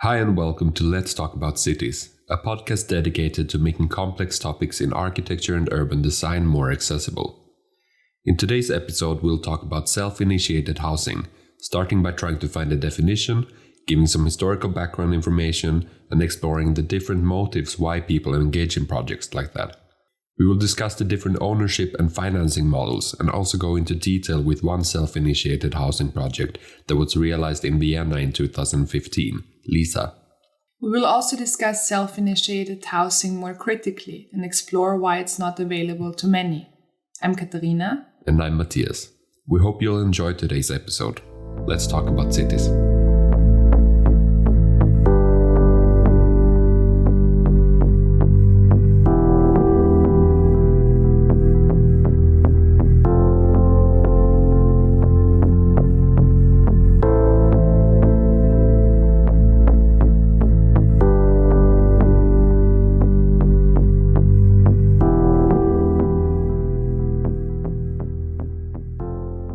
Hi and welcome to Let's Talk About Cities, a podcast dedicated to making complex topics in architecture and urban design more accessible. In today's episode, we'll talk about self-initiated housing, starting by trying to find a definition, giving some historical background information, and exploring the different motives why people engage in projects like that. We will discuss the different ownership and financing models and also go into detail with one self-initiated housing project that was realized in Vienna in 2015, Lisa. We will also discuss self-initiated housing more critically and explore why it's not available to many. I'm Katharina. And I'm Matthias. We hope you'll enjoy today's episode. Let's talk about cities.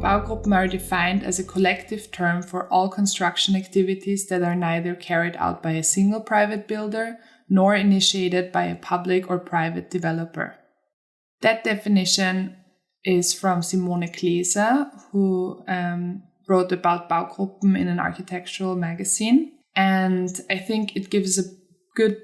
Baugruppen are defined as a collective term for all construction activities that are neither carried out by a single private builder nor initiated by a public or private developer. That definition is from Simone Kleser, who wrote about Baugruppen in an architectural magazine. And I think it gives a good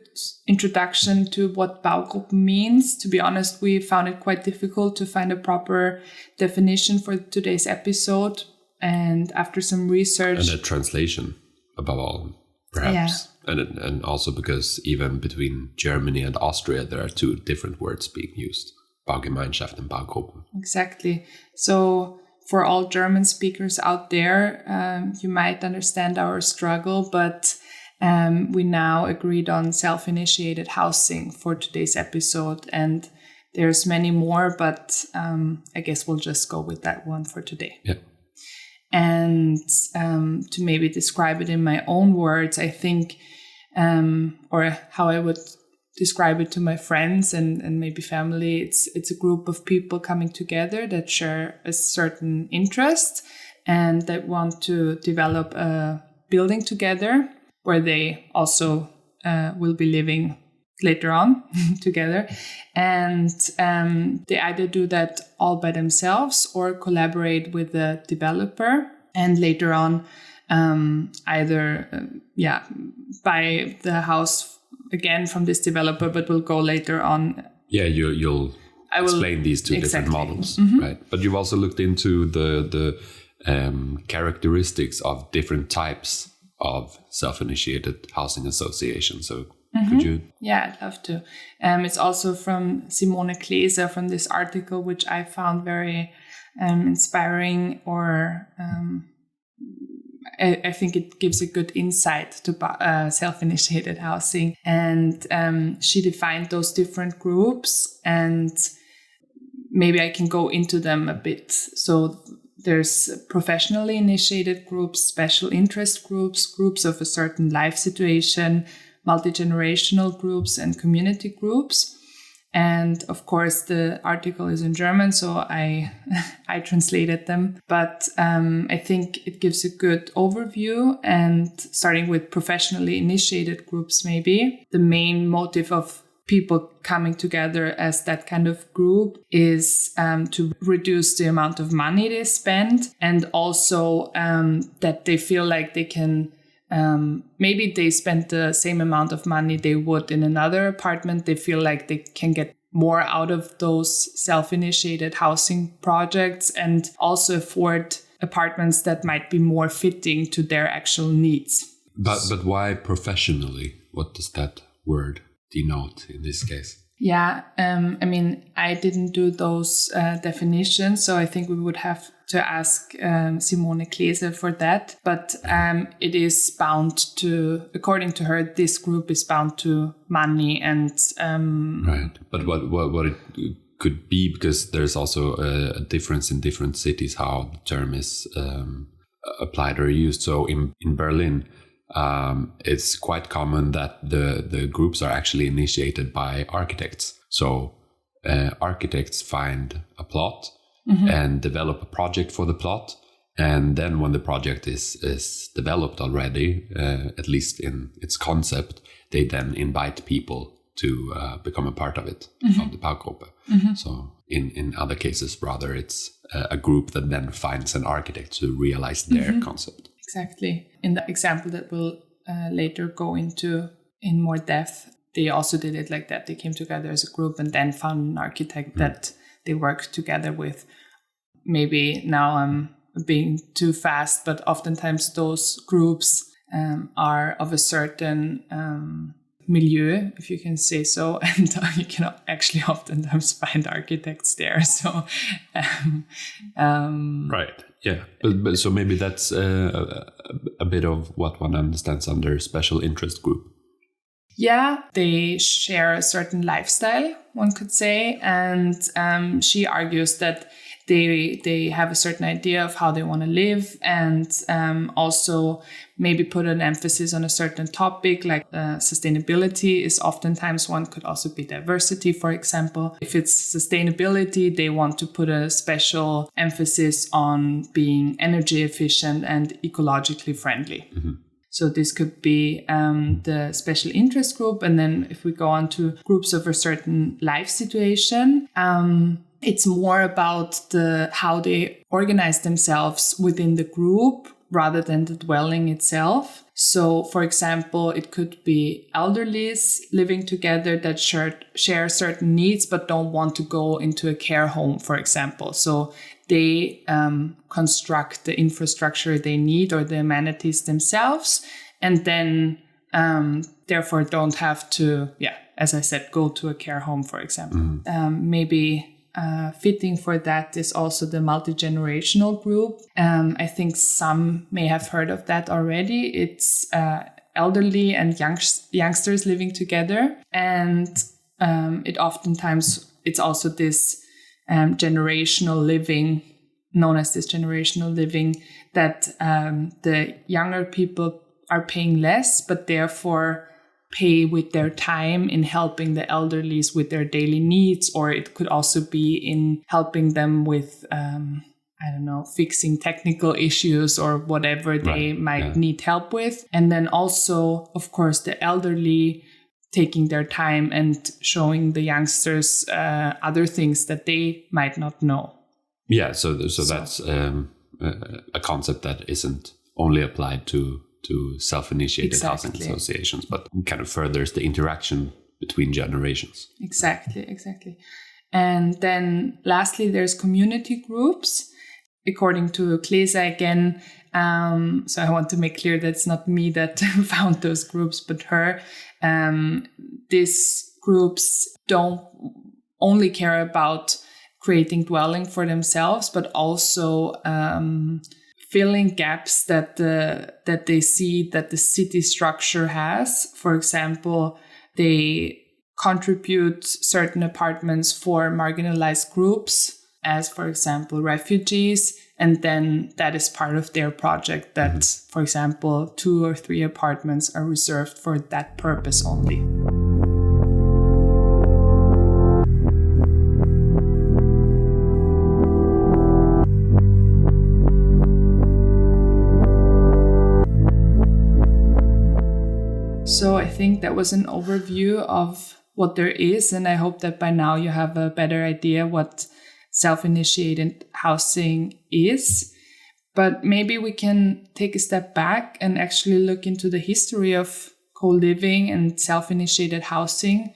introduction to what Baugruppen means. To be honest, we found it quite difficult to find a proper definition for today's episode. And after some research... And a translation, above all, perhaps. Yeah. And also because even between Germany and Austria, there are two different words being used. Baugemeinschaft and Baugruppen. Exactly. So for all German speakers out there, you might understand our struggle, but... we now agreed on self-initiated housing for today's episode, and there's many more, but I guess we'll just go with that one for today. Yeah. And to maybe describe it in my own words, I think, or how I would describe it to my friends and maybe family, it's a group of people coming together that share a certain interest and that want to develop a building together, where they also will be living later on together. And they either do that all by themselves or collaborate with the developer. And later on, either buy the house again from this developer, but will go later on. Yeah, you'll explain these two different models, right? But you've also looked into the characteristics of different types of self-initiated housing associations. So could you? Yeah, I'd love to. It's also from Simone Kleser, from this article, which I found very inspiring, or I think it gives a good insight to self-initiated housing. And she defined those different groups, and maybe I can go into them a bit. So there's professionally initiated groups, special interest groups, groups of a certain life situation, multi-generational groups, and community groups. And of course, the article is in German, so I translated them. But I think it gives a good overview. And starting with professionally initiated groups, maybe the main motive of people coming together as that kind of group is to reduce the amount of money they spend, and also that they feel like they can, maybe they spend the same amount of money they would in another apartment. They feel like they can get more out of those self-initiated housing projects and also afford apartments that might be more fitting to their actual needs. But why professionally? What does that word denote in this case? Yeah, I didn't do those definitions, so I think we would have to ask Simone Kleser for that. But it is bound to, according to her, this group is bound to money and... Right, but what it could be, because there's also a difference in different cities how the term is applied or used. So in Berlin, it's quite common that the groups are actually initiated by architects. So architects find a plot and develop a project for the plot, And then when the project is developed already, at least in its concept, they then invite people to become a part of it, of the Baugruppe. So in other cases, rather, it's a group that then finds an architect to realize their concept. Exactly. In the example that we'll later go into in more depth, they also did it like that. They came together as a group and then found an architect that they worked together with. Maybe now I'm being too fast, but oftentimes those groups are of a certain milieu, if you can say so, and you can actually oftentimes find architects there. So, right, yeah, but so maybe that's a bit of what one understands under special interest group. Yeah, they share a certain lifestyle, one could say, and she argues that they have a certain idea of how they want to live, and also maybe put an emphasis on a certain topic, like sustainability is oftentimes one, could also be diversity, for example. If it's sustainability, they want to put a special emphasis on being energy efficient and ecologically friendly. So this could be the special interest group. And then if we go on to groups of a certain life situation, it's more about how they organize themselves within the group rather than the dwelling itself. So, for example, it could be elderlies living together that share certain needs but don't want to go into a care home, for example. So they construct the infrastructure they need or the amenities themselves, and then therefore don't have to, as I said, go to a care home, for example. Maybe fitting for that is also the multi-generational group. I think some may have heard of that already. It's elderly and youngsters living together. And it's also this generational living, known as this generational living, that the younger people are paying less, but therefore pay with their time in helping the elderlies with their daily needs, or it could also be in helping them with, fixing technical issues or whatever they might need help with. And then also, of course, the elderly taking their time and showing the youngsters other things that they might not know. Yeah, so that's a concept that isn't only applied to self-initiated housing associations, but kind of furthers the interaction between generations. Exactly. And then lastly, there's community groups. According to Klesa again, so I want to make clear that it's not me that found those groups, but her. These groups don't only care about creating dwelling for themselves, but also filling gaps that they see that the city structure has. For example, they contribute certain apartments for marginalized groups, as for example refugees, and then that is part of their project that, for example, 2 or 3 apartments are reserved for that purpose only. So I think that was an overview of what there is, and I hope that by now you have a better idea what self-initiated housing is. But maybe we can take a step back and actually look into the history of co-living and self-initiated housing.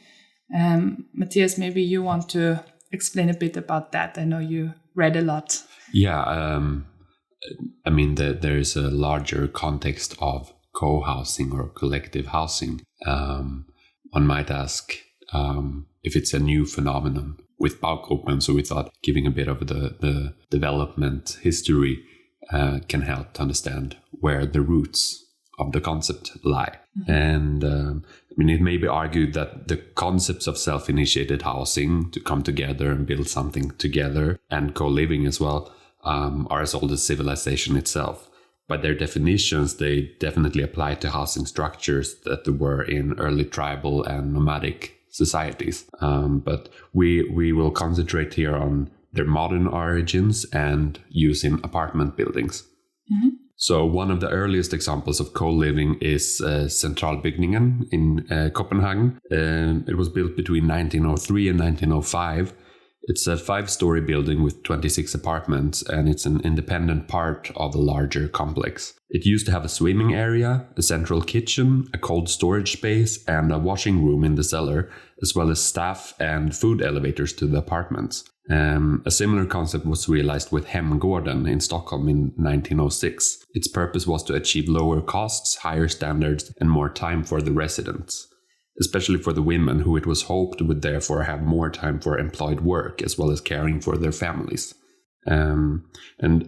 Matthias, maybe you want to explain a bit about that. I know you read a lot. Yeah, I mean, there is a larger context of co-housing or collective housing. One might ask if it's a new phenomenon with Baugruppen, so we thought giving a bit of the development history can help to understand where the roots of the concept lie. And it may be argued that the concepts of self-initiated housing, to come together and build something together, and co-living as well, are as old as civilization itself. By their definitions, they definitely apply to housing structures that were in early tribal and nomadic societies. But we will concentrate here on their modern origins and use in apartment buildings. So one of the earliest examples of co-living is Centralbygningen in Copenhagen. It was built between 1903 and 1905. It's a 5-story building with 26 apartments, and it's an independent part of a larger complex. It used to have a swimming area, a central kitchen, a cold storage space, and a washing room in the cellar, as well as staff and food elevators to the apartments. A similar concept was realized with Hemgården in Stockholm in 1906. Its purpose was to achieve lower costs, higher standards, and more time for the residents, especially for the women, who it was hoped would therefore have more time for employed work as well as caring for their families. And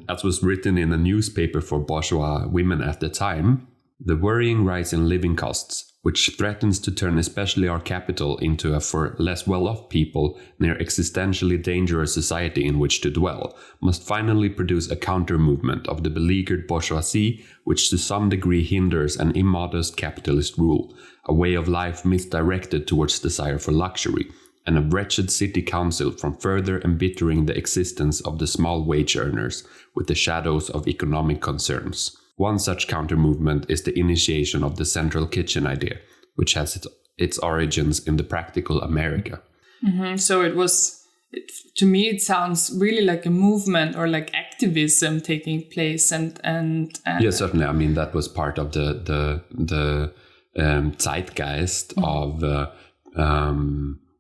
as was written in a newspaper for bourgeois women at the time, the worrying rise in living costs, which threatens to turn especially our capital into a for less well-off people near existentially dangerous society in which to dwell, must finally produce a counter-movement of the beleaguered bourgeoisie, which to some degree hinders an immodest capitalist rule, a way of life misdirected towards desire for luxury, and a wretched city council from further embittering the existence of the small wage earners with the shadows of economic concerns. One such counter-movement is the initiation of the central kitchen idea, which has its origins in the practical America. So to me, it sounds really like a movement or like activism taking place. And yeah, certainly. I mean, that was part of the zeitgeist of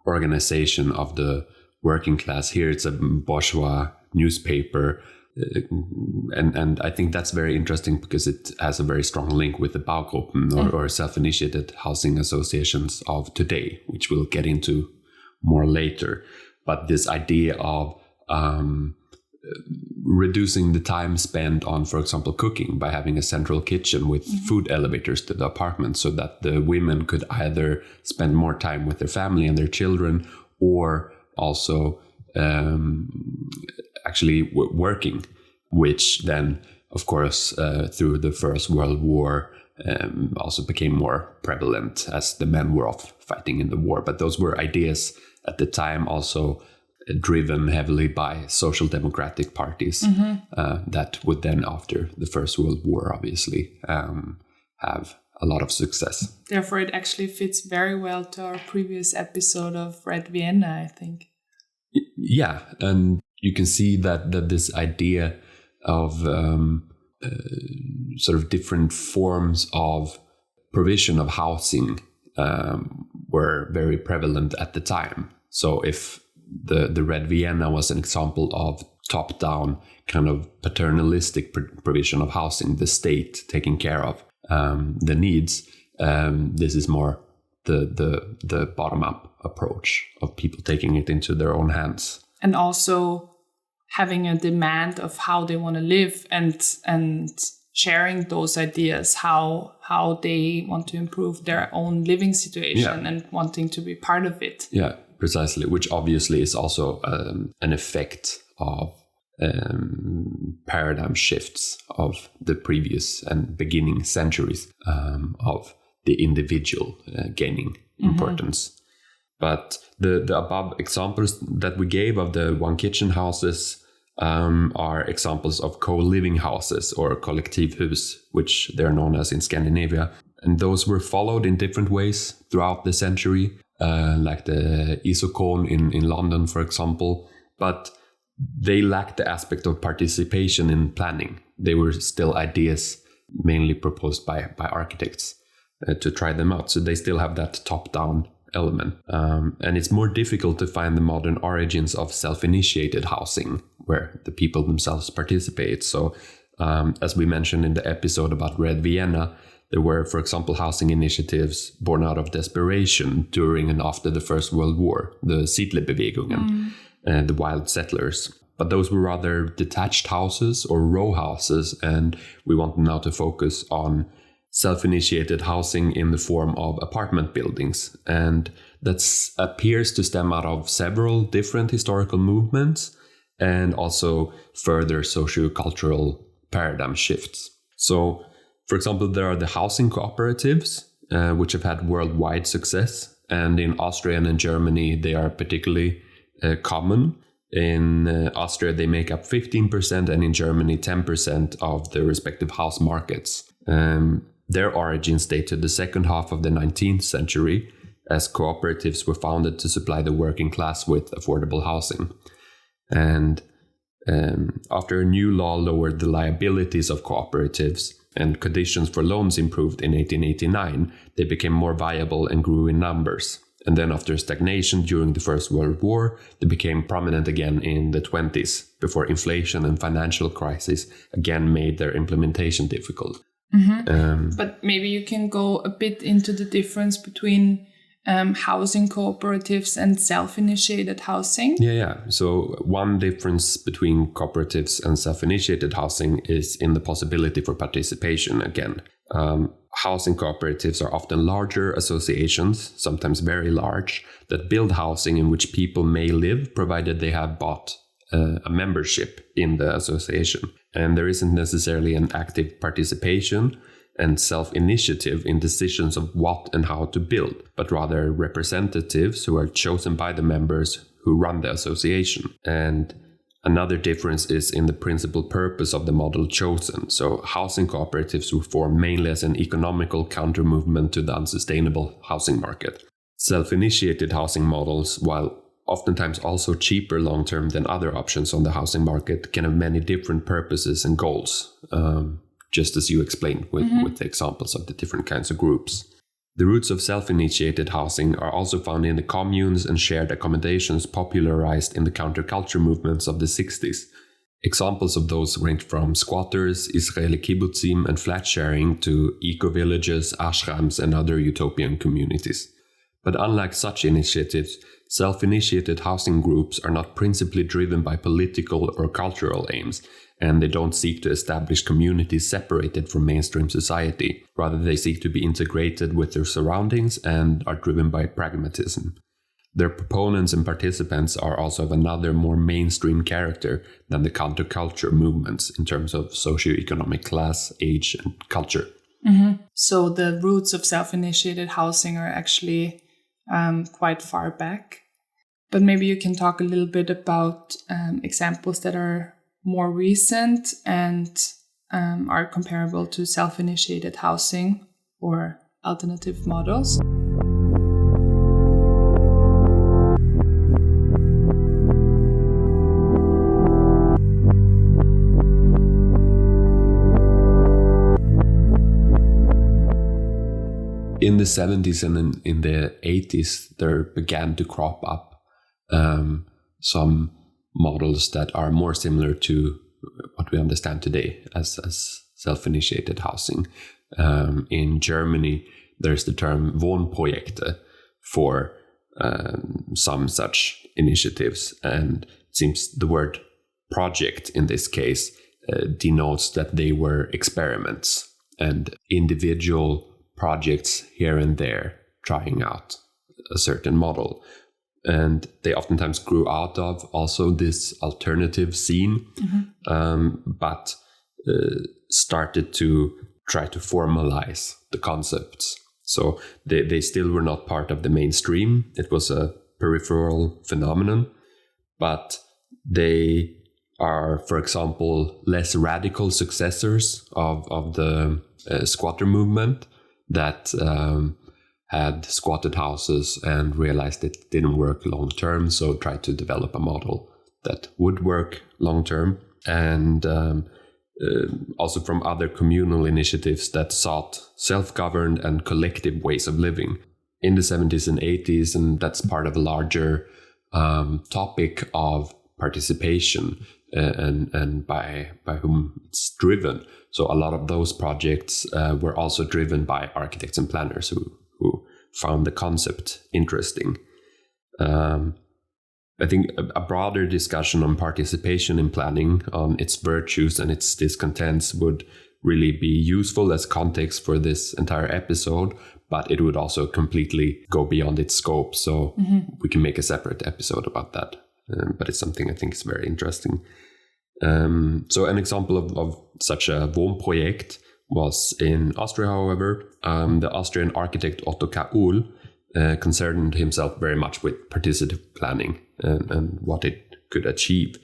organization of the working class. Here it's a bourgeois newspaper. And I think that's very interesting because it has a very strong link with the Baugruppen or self-initiated housing associations of today, which we'll get into more later. But this idea of reducing the time spent on, for example, cooking by having a central kitchen with food elevators to the apartment, so that the women could either spend more time with their family and their children, or also actually working, which then, of course, through the First World War also became more prevalent as the men were off fighting in the war. But those were ideas at the time also driven heavily by social democratic parties that would then, after the First World War, obviously have a lot of success. Therefore, it actually fits very well to our previous episode of Red Vienna, I think. Yeah, and you can see that this idea of sort of different forms of provision of housing were very prevalent at the time. So if the Red Vienna was an example of top-down kind of paternalistic provision of housing, the state taking care of the needs, this is more the bottom-up approach of people taking it into their own hands. And also having a demand of how they want to live and sharing those ideas, how they want to improve their own living situation and wanting to be part of it. Yeah, precisely, which obviously is also an effect of paradigm shifts of the previous and beginning centuries of the individual gaining importance. But the above examples that we gave of the one kitchen houses are examples of co-living houses or kollektivhus, which they're known as in Scandinavia. And those were followed in different ways throughout the century, like the Isokon in London, for example. But they lacked the aspect of participation in planning. They were still ideas mainly proposed by architects to try them out. So they still have that top-down element. And it's more difficult to find the modern origins of self-initiated housing, where the people themselves participate. So as we mentioned in the episode about Red Vienna, there were, for example, housing initiatives born out of desperation during and after the First World War, the Siedlerbewegungen, and the wild settlers. But those were rather detached houses or row houses, and we want now to focus on self-initiated housing in the form of apartment buildings. And that appears to stem out of several different historical movements and also further socio-cultural paradigm shifts. So, for example, there are the housing cooperatives, which have had worldwide success. And in Austria and in Germany, they are particularly common. In Austria, they make up 15%, and in Germany, 10% of the respective house markets. Their origins date to the second half of the 19th century, as cooperatives were founded to supply the working class with affordable housing. And after a new law lowered the liabilities of cooperatives and conditions for loans improved in 1889, they became more viable and grew in numbers. And then after stagnation during the First World War, they became prominent again in the 20s, before inflation and financial crisis again made their implementation difficult. But maybe you can go a bit into the difference between housing cooperatives and self-initiated housing. Yeah. So one difference between cooperatives and self-initiated housing is in the possibility for participation again. Housing cooperatives are often larger associations, sometimes very large, that build housing in which people may live, provided they have bought a membership in the association. And there isn't necessarily an active participation and self-initiative in decisions of what and how to build, but rather representatives who are chosen by the members who run the association. And another difference is in the principal purpose of the model chosen. So housing cooperatives were formed mainly as an economical counter-movement to the unsustainable housing market. Self-initiated housing models, while oftentimes also cheaper long-term than other options on the housing market, can have many different purposes and goals, just as you explained with the examples of the different kinds of groups. The roots of self-initiated housing are also found in the communes and shared accommodations popularized in the counterculture movements of the 60s. Examples of those range from squatters, Israeli kibbutzim, and flat sharing to eco-villages, ashrams, and other utopian communities. But unlike such initiatives, self-initiated housing groups are not principally driven by political or cultural aims, and they don't seek to establish communities separated from mainstream society. Rather, they seek to be integrated with their surroundings and are driven by pragmatism. Their proponents and participants are also of another more mainstream character than the counterculture movements in terms of socioeconomic class, age, and culture. So the roots of self-initiated housing are actually quite far back. But maybe you can talk a little bit about examples that are more recent and are comparable to self-initiated housing or alternative models. In the 70s and in the 80s, there began to crop up some models that are more similar to what we understand today as self-initiated housing. In Germany, there's the term Wohnprojekte for some such initiatives, and it seems the word project in this case denotes that they were experiments and individual projects here and there trying out a certain model. And they oftentimes grew out of also this alternative scene, but started to try to formalize the concepts. So they still were not part of the mainstream. It was a peripheral phenomenon, but they are, for example, less radical successors of the squatter movement that had squatted houses and realized it didn't work long term, so tried to develop a model that would work long term. And also from other communal initiatives that sought self-governed and collective ways of living in the 70s and 80s, and that's part of a larger topic of participation and by whom it's driven. So a lot of those projects were also driven by architects and planners who found the concept interesting. I think a broader discussion on participation in planning, on its virtues and its discontents, would really be useful as context for this entire episode, but it would also completely go beyond its scope. So we can make a separate episode about that. But it's something I think is very interesting. So an example of such a Wohnprojekt was in Austria, however. The Austrian architect Otto Kaul concerned himself very much with participative planning and what it could achieve.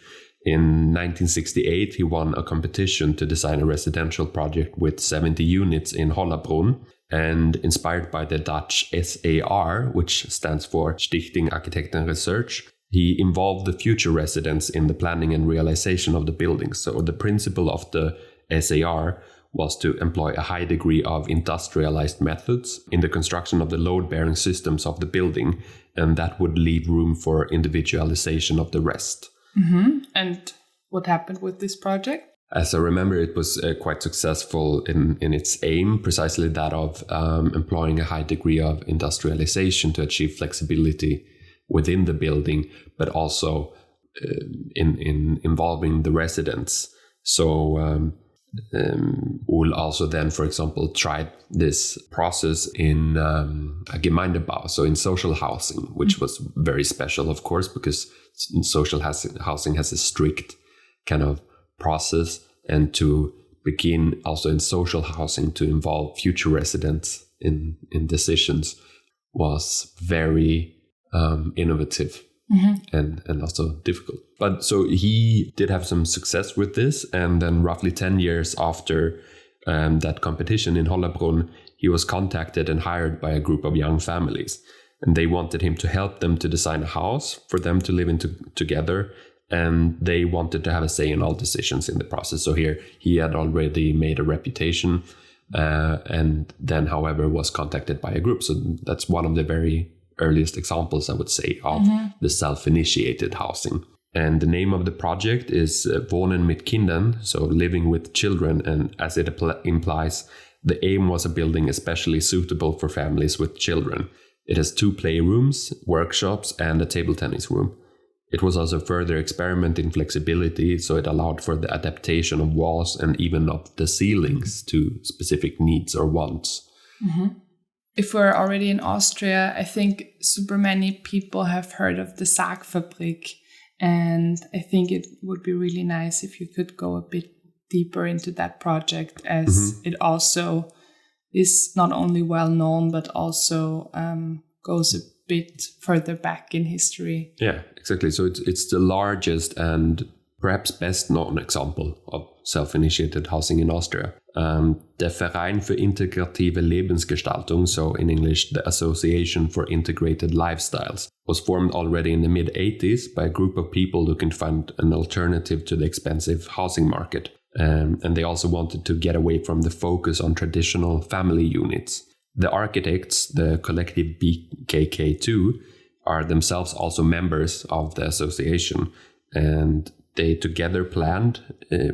In 1968, he won a competition to design a residential project with 70 units in Hollabrunn. And inspired by the Dutch SAR, which stands for Stichting Architecten Research, he involved the future residents in the planning and realization of the building. So the principle of the SAR was to employ a high degree of industrialized methods in the construction of the load-bearing systems of the building, and that would leave room for individualization of the rest. Mm-hmm. And what happened with this project? As I remember, it was quite successful in its aim, precisely that of employing a high degree of industrialization to achieve flexibility within the building, but also in involving the residents. So Uhl also then, for example, tried this process in Gemeindebau, so in social housing, which was very special, of course, because social housing has a strict kind of process, and to begin also in social housing to involve future residents in decisions was very innovative. Mm-hmm. And also difficult. But so he did have some success with this. And then roughly 10 years after that competition in Hollabrunn, he was contacted and hired by a group of young families. And they wanted him to help them to design a house for them to live in together. And they wanted to have a say in all decisions in the process. So here he had already made a reputation and then, however, was contacted by a group. So that's one of the very earliest examples, I would say, of the self-initiated housing. And the name of the project is Wohnen mit Kindern, so living with children. And as it implies, the aim was a building especially suitable for families with children. It has 2 playrooms, workshops, and a table tennis room. It was also a further experiment in flexibility, so it allowed for the adaptation of walls and even of the ceilings to specific needs or wants. Mm-hmm. If we're already in Austria, I think super many people have heard of the Sargfabrik. And I think it would be really nice if you could go a bit deeper into that project, as it also is not only well known, but also goes a bit further back in history. Yeah, exactly. So it's the largest and perhaps best known example of self-initiated housing in Austria. Der Verein für integrative Lebensgestaltung, so in English, the Association for Integrated Lifestyles, was formed already in the mid-80s by a group of people looking to find an alternative to the expensive housing market. And they also wanted to get away from the focus on traditional family units. The architects, the collective BKK2, are themselves also members of the association, and they together planned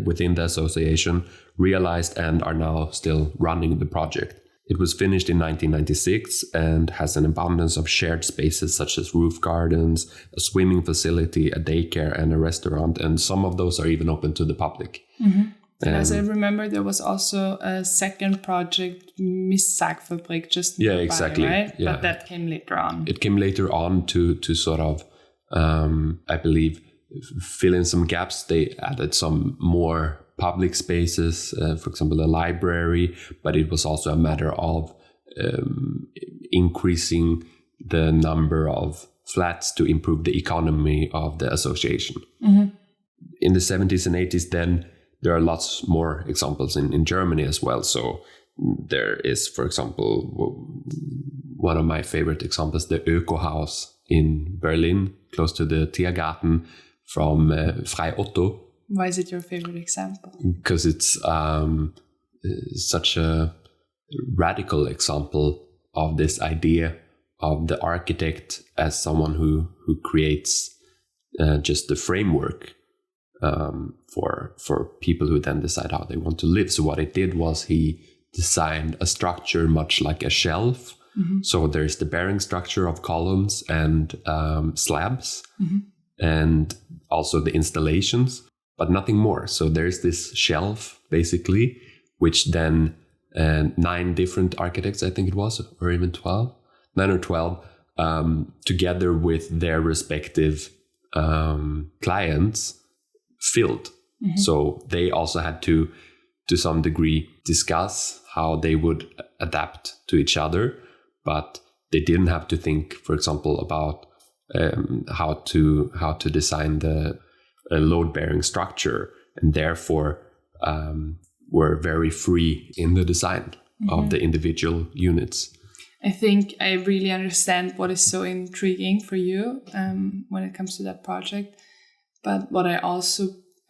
within the association, realized, and are now still running the project. It was finished in 1996 and has an abundance of shared spaces such as roof gardens, a swimming facility, a daycare, and a restaurant, and some of those are even open to the public. Mm-hmm. And as I remember, there was also a second project, Miss Sargfabrik, just nearby, exactly. Right? Yeah. But that came later on. It came later on to sort of, I believe, fill in some gaps. They added some more public spaces, for example, a library, but it was also a matter of increasing the number of flats to improve the economy of the association. Mm-hmm. In the 70s and 80s, then there are lots more examples in Germany as well. So there is, for example, one of my favorite examples, the Öko House in Berlin, close to the Tiergarten from Frei Otto. Why is it your favorite example? Because it's such a radical example of this idea of the architect as someone who creates just the framework for people who then decide how they want to live. So what it did was he designed a structure much like a shelf. Mm-hmm. So there's the bearing structure of columns and slabs, mm-hmm. and also the installations, but nothing more. So there's this shelf, basically, which then 9 different architects, I think it was, or even 9 or 12, together with their respective clients, filled. Mm-hmm. So they also had to some degree, discuss how they would adapt to each other, but they didn't have to think, for example, about how to design the load-bearing structure, and therefore were very free in the design of the individual units. I think I really understand what is so intriguing for you when it comes to that project. But what I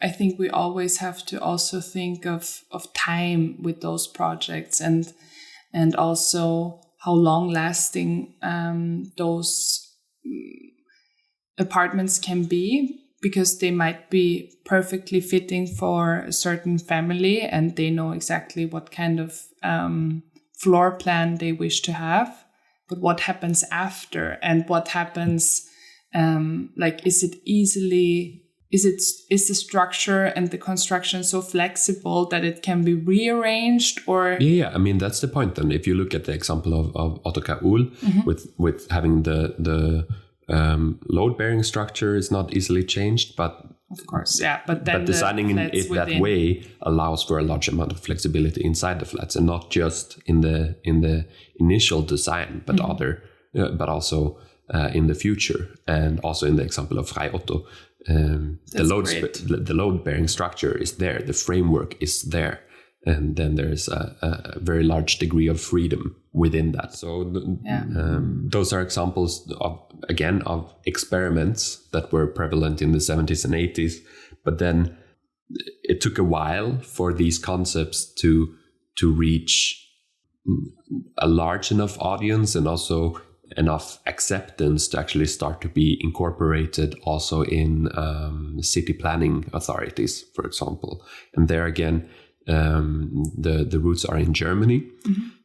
think we always have to also think of time with those projects, and also how long lasting those apartments can be, because they might be perfectly fitting for a certain family and they know exactly what kind of floor plan they wish to have. But what happens after, and what happens, is the structure and the construction so flexible that it can be rearranged? Or yeah, I mean, that's the point. Then if you look at the example of Ottokar Uhl, with having the load-bearing structure is not easily changed, but of course, yeah. But then designing it that way allows for a large amount of flexibility inside the flats, and not just in the initial design, but also in the future. And also in the example of Frei Otto, the load-bearing structure is there, the framework is there, and then there's a very large degree of freedom within that. So those are examples of experiments that were prevalent in the 70s and 80s, but then it took a while for these concepts to reach a large enough audience, and also enough acceptance to actually start to be incorporated also in city planning authorities, for example. And there again, the roots are in Germany,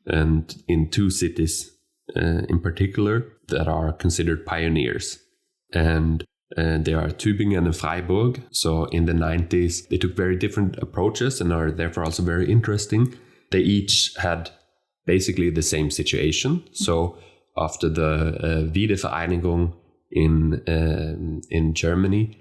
and in two cities in particular that are considered pioneers. And they are Tübingen and Freiburg. So in the 90s, they took very different approaches and are therefore also very interesting. They each had basically the same situation. So after the Wiedervereinigung in Germany,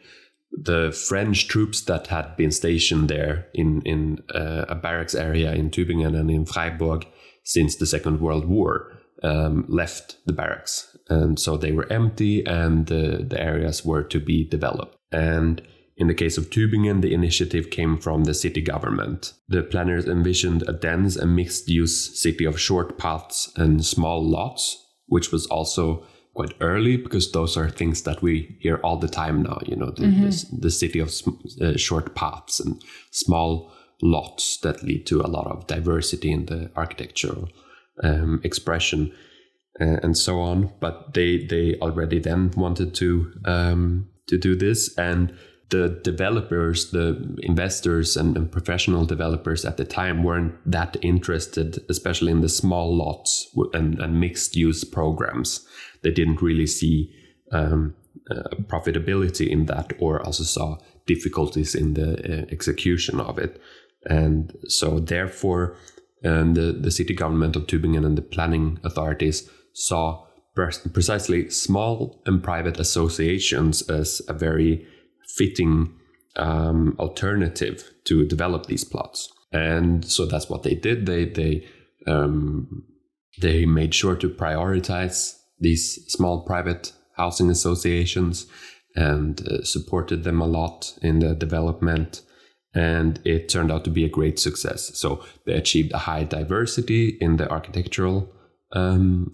the French troops that had been stationed there in a barracks area in Tübingen and in Freiburg since the Second World War left the barracks. And so they were empty, and the areas were to be developed. And in the case of Tübingen, the initiative came from the city government. The planners envisioned a dense and mixed-use city of short paths and small lots, which was also quite early, because those are things that we hear all the time now, the city of short paths and small lots that lead to a lot of diversity in the architectural expression and so on. But they already then wanted to do this, and the developers, the investors and professional developers at the time weren't that interested, especially in the small lots and mixed use programs. They didn't really see profitability in that, or also saw difficulties in the execution of it. And so therefore, the city government of Tübingen and the planning authorities saw precisely small and private associations as a very fitting alternative to develop these plots. And so that's what they did. They made sure to prioritize these small private housing associations and supported them a lot in the development. And it turned out to be a great success. So they achieved a high diversity in the architectural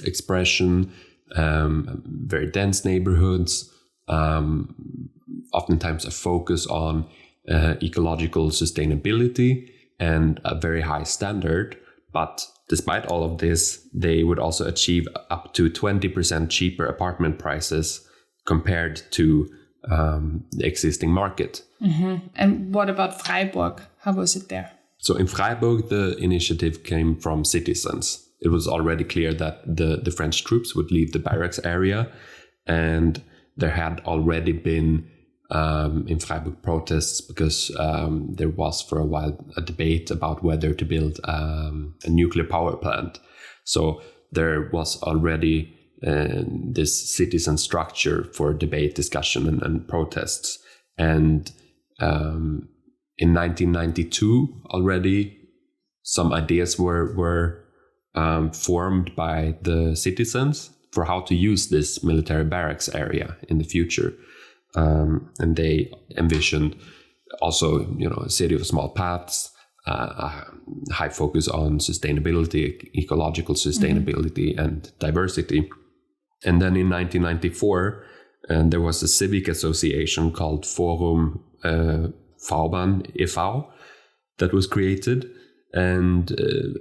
expression, very dense neighborhoods, oftentimes a focus on ecological sustainability and a very high standard. But despite all of this, they would also achieve up to 20% cheaper apartment prices compared to the existing market. And what about Freiburg? How was it there? So in Freiburg, the initiative came from citizens. It was already clear that the French troops would leave the barracks area, and there had already been in Freiburg protests because there was for a while a debate about whether to build a nuclear power plant. So there was already this citizen structure for debate, discussion, and protests. And in 1992 already, some ideas were formed by the citizens for how to use this military barracks area in the future. And they envisioned also, a city of small paths, a high focus on sustainability, ecological sustainability and diversity. And then in 1994, there was a civic association called Forum Vauban e.V. that was created. And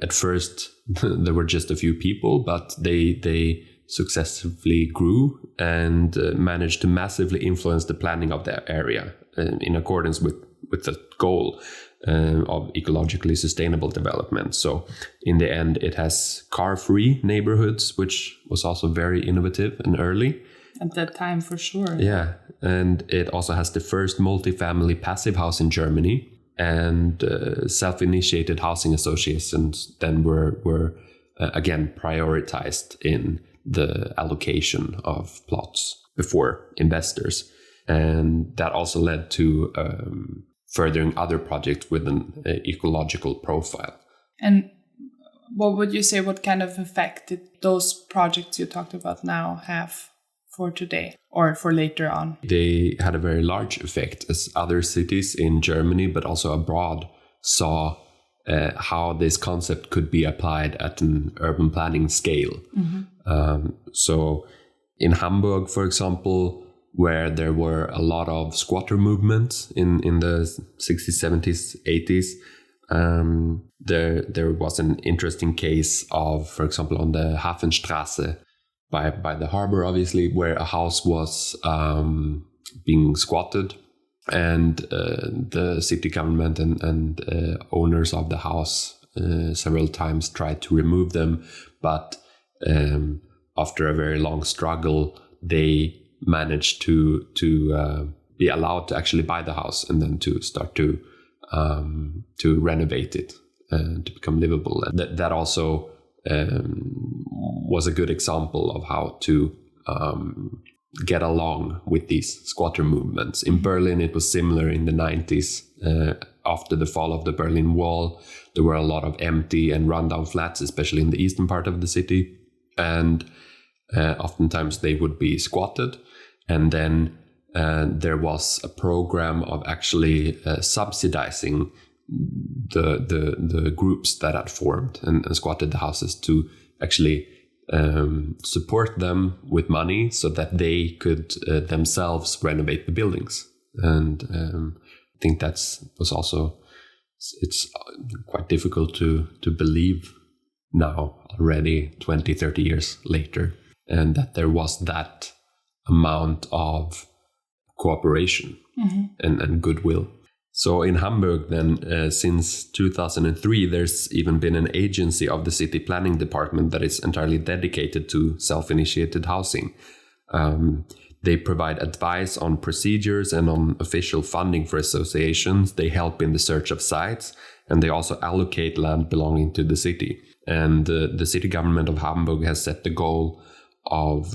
at first, there were just a few people, but they successively grew and managed to massively influence the planning of the area in accordance with the goal of ecologically sustainable development. So in the end, it has car-free neighborhoods, which was also very innovative and early. At that time, for sure. Yeah, and it also has the first multifamily passive house in Germany. And self-initiated housing associations then were again prioritized in the allocation of plots before investors. And that also led to furthering other projects with an ecological profile. And what would you say, what kind of effect did those projects you talked about now have for today or for later on? They had a very large effect as other cities in Germany, but also abroad, saw how this concept could be applied at an urban planning scale. So in Hamburg, for example, where there were a lot of squatter movements in the 60s, 70s, 80s, there was an interesting case of, for example, on the Hafenstraße, by the harbor, obviously, where a house was being squatted, and the city government and owners of the house several times tried to remove them, but after a very long struggle, they managed to be allowed to actually buy the house and then to start to renovate it to become livable. And that also was a good example of how to get along with these squatter movements. In Berlin, it was similar in the 90s. After the fall of the Berlin Wall, there were a lot of empty and rundown flats, especially in the eastern part of the city. And oftentimes they would be squatted. And then there was a program of actually subsidizing the groups that had formed and squatted the houses to actually support them with money so that they could themselves renovate the buildings. And I think was also, it's quite difficult to believe now already 20, 30 years later, and that there was that amount of cooperation and goodwill. So in Hamburg then, since 2003, there's even been an agency of the city planning department that is entirely dedicated to self-initiated housing. They provide advice on procedures and on official funding for associations. They help in the search of sites, and they also allocate land belonging to the city. And the city government of Hamburg has set the goal of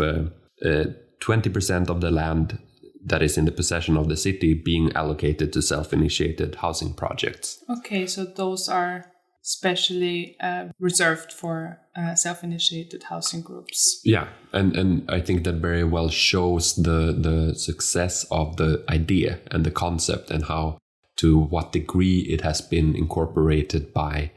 20% of the land that is in the possession of the city being allocated to self-initiated housing projects. Okay, so those are specially reserved for self-initiated housing groups. Yeah, and I think that very well shows the success of the idea and the concept, and how, to what degree it has been incorporated by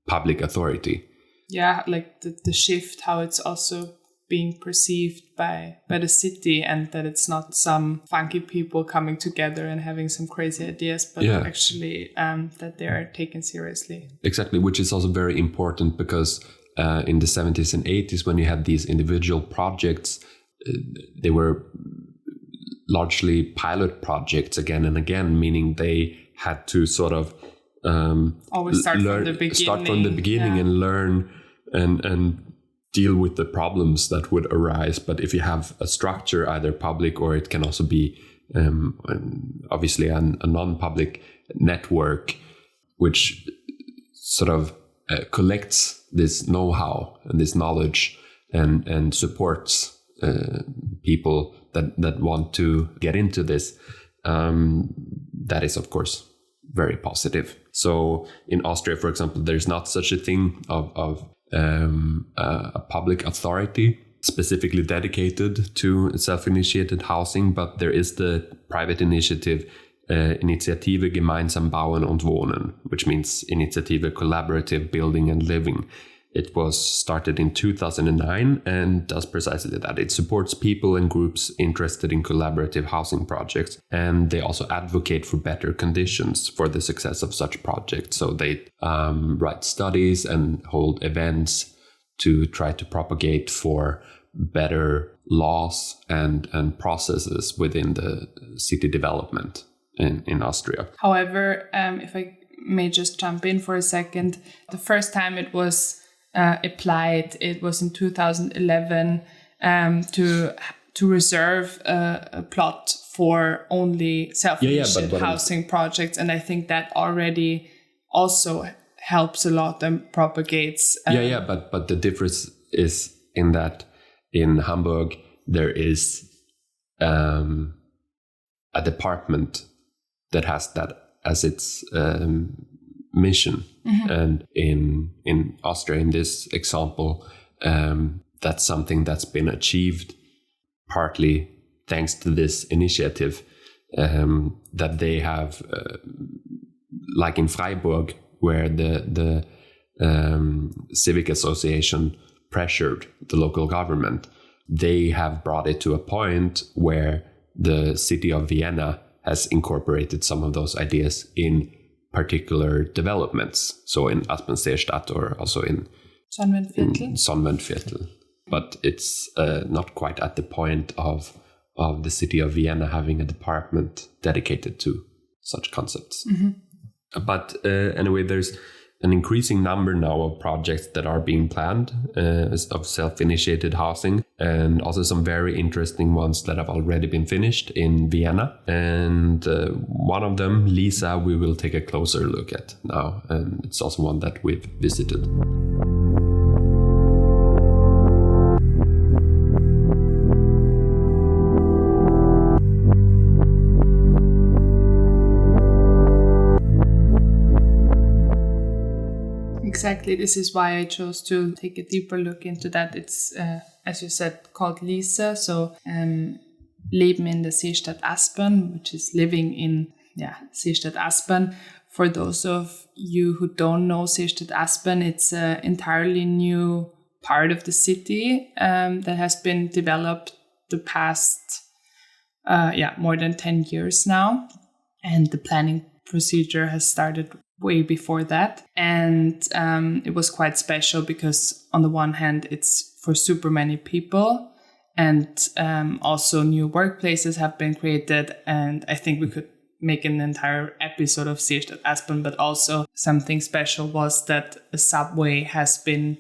public authority. Yeah, like the shift, how it's also being perceived by the city, and that it's not some funky people coming together and having some crazy ideas, but actually that they are taken seriously. Exactly, which is also very important, because in the 70s and 80s, when you had these individual projects, they were largely pilot projects again and again, meaning they had to sort of always start from the beginning and learn and deal with the problems that would arise. But if you have a structure, either public, or it can also be obviously a non-public network, which sort of collects this know-how and this knowledge and supports people that want to get into this, that is, of course, very positive. So in Austria, for example, there's not such a thing of a public authority specifically dedicated to self-initiated housing, but there is the private initiative Initiative Gemeinsam Bauen und Wohnen, which means Initiative Collaborative Building and Living. It was started in 2009 and does precisely that. It supports people and groups interested in collaborative housing projects, and they also advocate for better conditions for the success of such projects. So they write studies and hold events to try to propagate for better laws and processes within the city development in Austria. However, if I may just jump in for a second, the first time it was applied, it was in 2011 to reserve a plot for only self-initiated housing projects, and I think that already also helps a lot and propagates. But the difference is in that in Hamburg there is a department that has that as its mission. And in Austria, in this example, that's something that's been achieved partly thanks to this initiative that they have, like in Freiburg, where the civic association pressured the local government. They have brought it to a point where the city of Vienna has incorporated some of those ideas in particular developments. So in Aspenseestadt or also in Sonnenwendviertel. But it's not quite at the point of the city of Vienna having a department dedicated to such concepts. But anyway, there's an increasing number now of projects that are being planned of self-initiated housing, and also some very interesting ones that have already been finished in Vienna. And one of them, Lisa, we will take a closer look at now, and it's also one that we've visited. Exactly. This is why I chose to take a deeper look into that. It's, as you said, called Lisa. So, Leben in der Seestadt Aspern, which is living in Seestadt Aspern. For those of you who don't know Seestadt Aspern, it's an entirely new part of the city that has been developed the past, more than 10 years now. And the planning procedure has started way before that. And it was quite special because on the one hand, it's for super many people, and also new workplaces have been created. And I think we could make an entire episode of Seestadt Aspern, but also something special was that a subway has been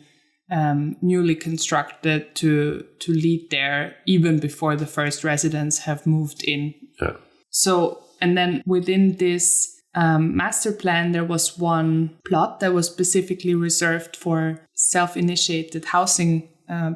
newly constructed to lead there even before the first residents have moved in. Yeah. So, and then within this master plan, there was one plot that was specifically reserved for self-initiated housing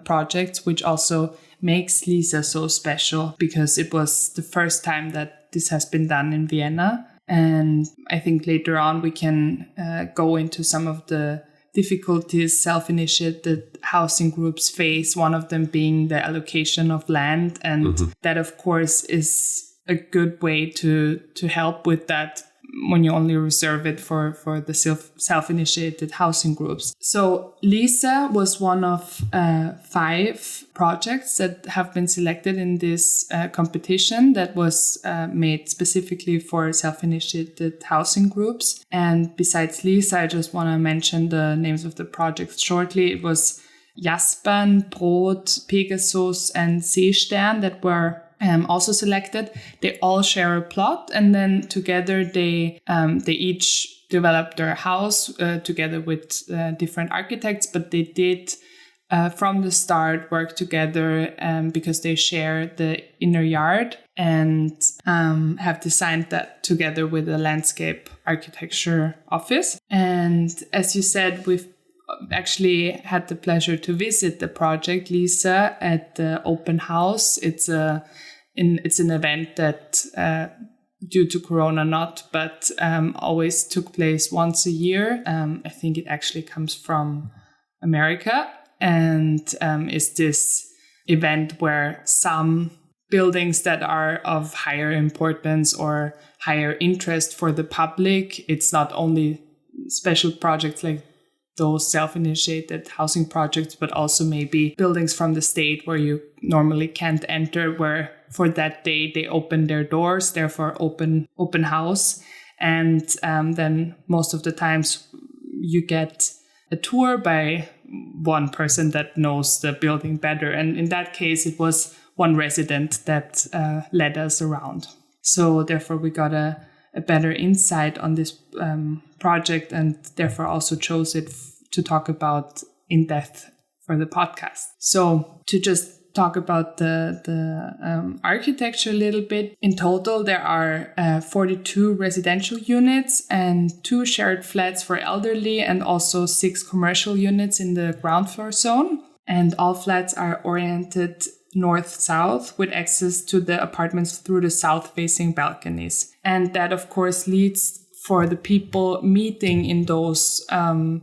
projects, which also makes Lisa so special because it was the first time that this has been done in Vienna. And I think later on we can go into some of the difficulties self-initiated housing groups face, one of them being the allocation of land. And that, of course, is a good way to help with that when you only reserve it for the self-initiated housing groups. So Lisa was one of 5 projects that have been selected in this competition that was made specifically for self-initiated housing groups. And besides Lisa, I just want to mention the names of the projects shortly. It was Jaspern, Brot, Pegasus, and Seestern that were also selected. They all share a plot, and then together they each developed their house together with different architects, but they did from the start work together because they share the inner yard and have designed that together with a landscape architecture office. And as you said, we've actually had the pleasure to visit the project, Lisa, at the open house. It's an event that due to Corona but always took place once a year. I think it actually comes from America and is this event where some buildings that are of higher importance or higher interest for the public, it's not only special projects like those self-initiated housing projects, but also maybe buildings from the state where you normally can't enter, where for that day they open their doors, therefore open house. And then most of the times you get a tour by one person that knows the building better. And in that case, it was one resident that led us around. So therefore we got a better insight on this project, and therefore also chose it to talk about in depth for the podcast. So to just talk about the architecture a little bit. In total, there are 42 residential units and 2 shared flats for elderly, and also 6 commercial units in the ground floor zone. And all flats are oriented north-south with access to the apartments through the south-facing balconies. And that, of course, leads for the people meeting in those,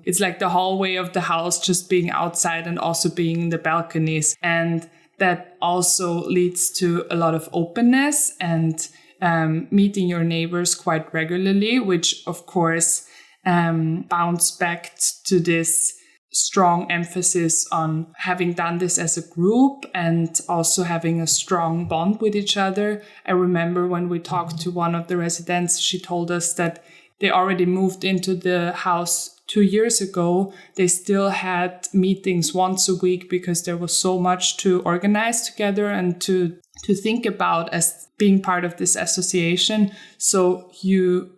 it's like the hallway of the house just being outside and also being in the balconies. And that also leads to a lot of openness and meeting your neighbors quite regularly, which of course bounce back to this strong emphasis on having done this as a group and also having a strong bond with each other. I remember when we talked to one of the residents, she told us that they already moved into the house 2 years ago. They still had meetings once a week because there was so much to organize together and to think about as being part of this association. So you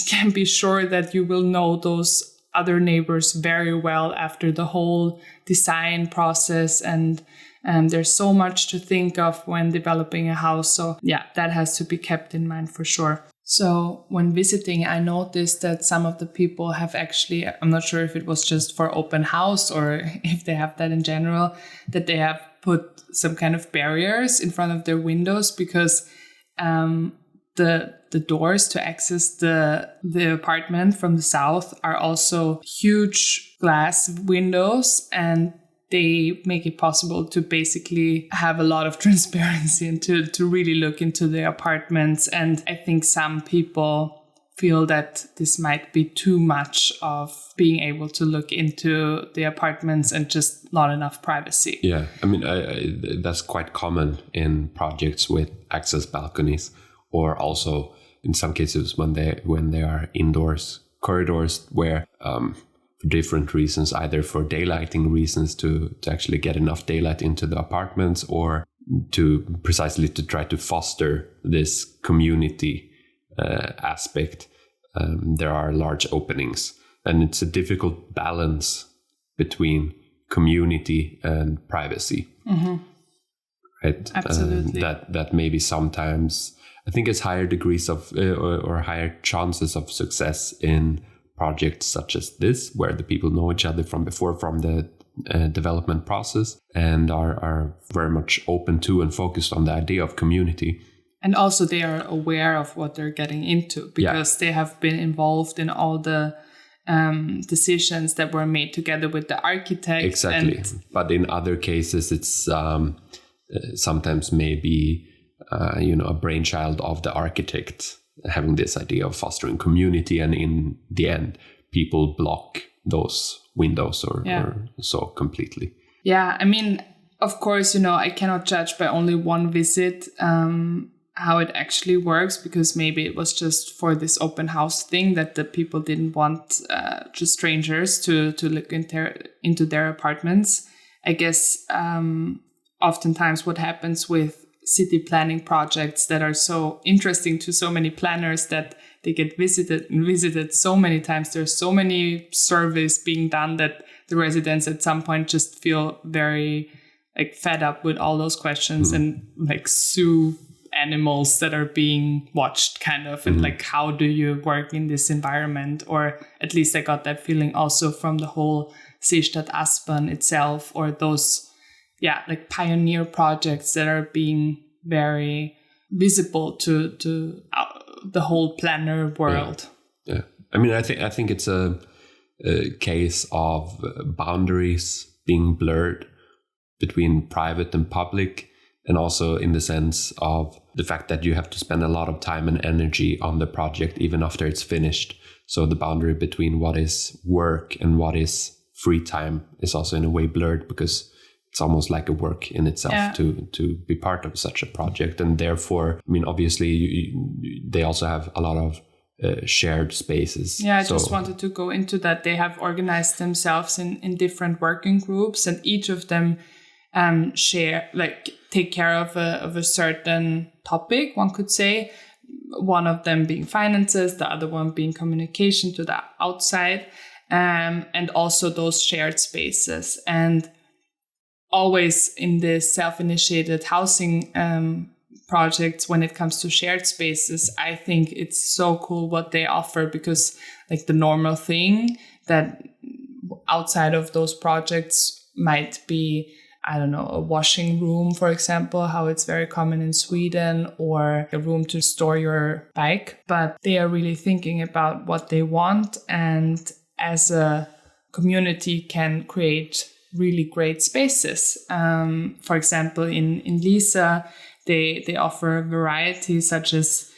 can be sure that you will know those other neighbors very well after the whole design process. And there's so much to think of when developing a house. So yeah, that has to be kept in mind for sure. So when visiting, I noticed that some of the people have actually, I'm not sure if it was just for open house or if they have that in general, that they have put some kind of barriers in front of their windows because the doors to access the apartment from the south are also huge glass windows, and they make it possible to basically have a lot of transparency and to really look into the apartments. And I think some people feel that this might be too much of being able to look into the apartments and just not enough privacy. Yeah, I mean, that's quite common in projects with access balconies, or also in some cases when they are indoors corridors where for different reasons, either for daylighting reasons to actually get enough daylight into the apartments, or to try to foster this community aspect. There are large openings, and it's a difficult balance between community and privacy. Mm-hmm. Right? Absolutely. That maybe sometimes, I think it's higher degrees of or higher chances of success in projects such as this, where the people know each other from before, from the development process, and are very much open to and focused on the idea of community. And also they are aware of what they're getting into because they have been involved in all the decisions that were made together with the architect. Exactly. But in other cases, it's sometimes maybe a brainchild of the architect having this idea of fostering community, and in the end, people block those windows or so completely. Yeah, I mean, of course, I cannot judge by only one visit how it actually works, because maybe it was just for this open house thing that the people didn't want just strangers to look into their apartments. I guess oftentimes what happens with city planning projects that are so interesting to so many planners that they get visited so many times. There's so many surveys being done that the residents at some point just feel very fed up with all those questions and sue animals that are being watched kind of. And how do you work in this environment? Or at least I got that feeling also from the whole Seestadt Aspern itself, or those pioneer projects that are being very visible to the whole planner world. Yeah. I mean, I think it's a case of boundaries being blurred between private and public, and also in the sense of the fact that you have to spend a lot of time and energy on the project even after it's finished. So the boundary between what is work and what is free time is also in a way blurred, because it's almost like a work in itself to be part of such a project. And therefore, I mean, obviously, they also have a lot of shared spaces. Yeah, I just wanted to go into that. They have organized themselves in different working groups, and each of them take care of a certain topic, one could say. One of them being finances, the other one being communication to the outside, and also those shared spaces. And always in the self-initiated housing projects, when it comes to shared spaces, I think it's so cool what they offer, because like the normal thing that outside of those projects might be, I don't know, a washing room, for example, how it's very common in Sweden, or a room to store your bike. But they are really thinking about what they want, and as a community can create really great spaces. For example, in Lisa, they offer a variety such as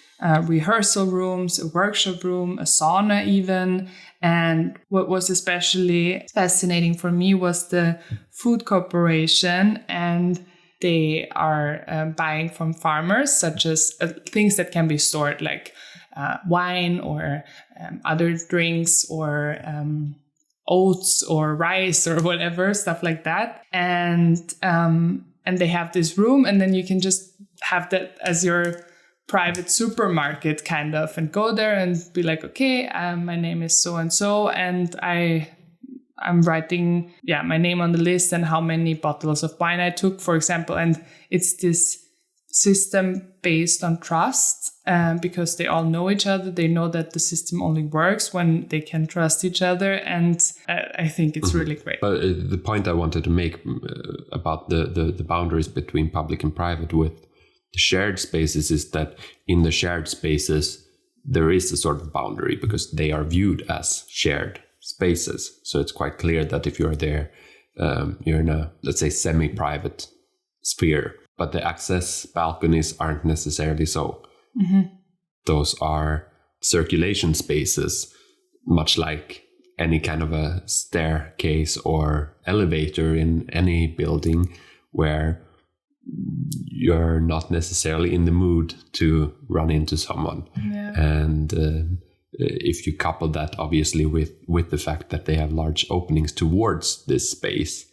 rehearsal rooms, a workshop room, a sauna even. And what was especially fascinating for me was the food cooperation, and they are buying from farmers, such as things that can be stored, like wine or other drinks, or oats or rice or whatever, stuff like that. And they have this room, and then you can just have that as your private supermarket kind of, and go there and be like, okay, my name is so and so, and I'm writing my name on the list and how many bottles of wine I took, for example. And it's this system based on trust, because they all know each other. They know that the system only works when they can trust each other, and I think it's really great. But the point I wanted to make about the boundaries between public and private with the shared spaces is that in the shared spaces there is a sort of boundary, because they are viewed as shared spaces. So it's quite clear that if you're there, you're in a, let's say, semi-private sphere. But the access balconies aren't necessarily so. Mm-hmm. Those are circulation spaces, much like any kind of a staircase or elevator in any building, where you're not necessarily in the mood to run into someone. Yeah. And if you couple that obviously with the fact that they have large openings towards this space,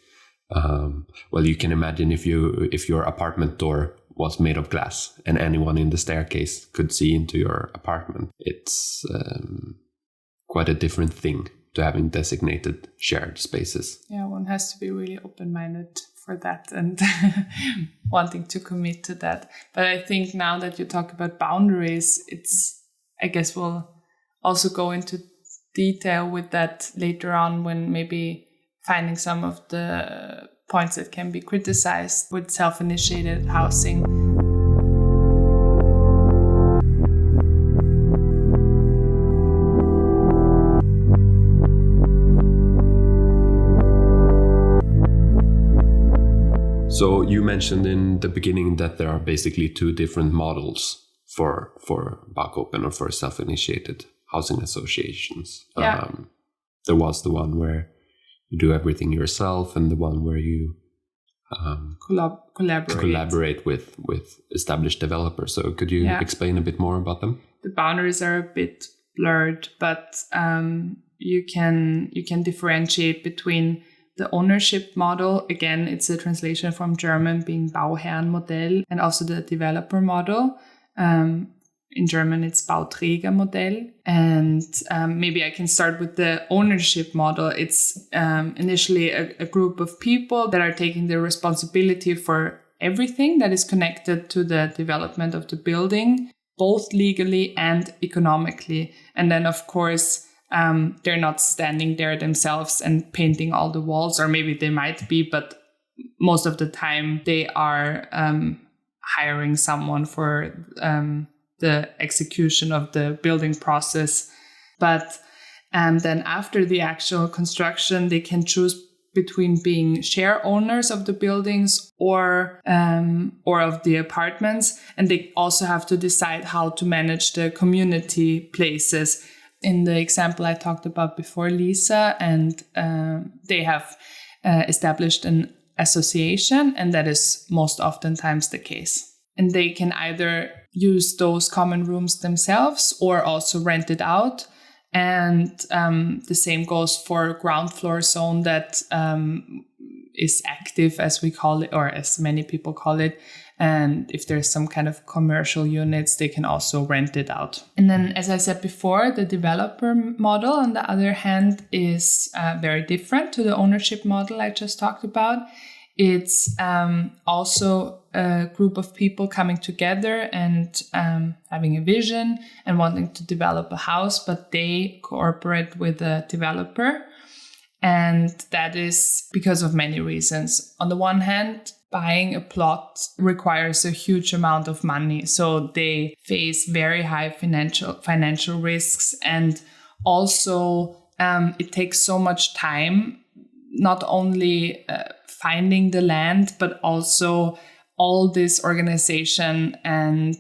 well, you can imagine if your apartment door was made of glass and anyone in the staircase could see into your apartment, it's quite a different thing to having designated shared spaces. Yeah, one has to be really open-minded for that and wanting to commit to that. But I think now that you talk about boundaries, I guess we'll also go into detail with that later on, when maybe finding some of the points that can be criticized with self-initiated housing. So you mentioned in the beginning that there are basically two different models for Bakopen, or for self-initiated housing associations. Yeah. There was the one where you do everything yourself, and the one where you collaborate with established developers. So could you explain a bit more about them? The boundaries are a bit blurred, but you can differentiate between the ownership model. Again, it's a translation from German, being Bauherrenmodell, and also the developer model. In German, it's Bauträgermodell. And maybe I can start with the ownership model. It's initially a group of people that are taking the responsibility for everything that is connected to the development of the building, both legally and economically. And then, of course, they're not standing there themselves and painting all the walls, or maybe they might be, but most of the time they are hiring someone for the execution of the building process. But then after the actual construction, they can choose between being share owners of the buildings or of the apartments, and they also have to decide how to manage the community places. In the example I talked about before, Lisa, and they have established an association, and that is most oftentimes the case. And they can either use those common rooms themselves or also rent it out. And the same goes for ground floor zone that is active, as we call it, or as many people call it. And if there's some kind of commercial units, they can also rent it out. And then, as I said before, the developer model, on the other hand, is very different to the ownership model I just talked about. It's also a group of people coming together and having a vision and wanting to develop a house, but they cooperate with a developer. And that is because of many reasons. On the one hand, buying a plot requires a huge amount of money. So they face very high financial risks. And also it takes so much time, not only finding the land, but also all this organization. And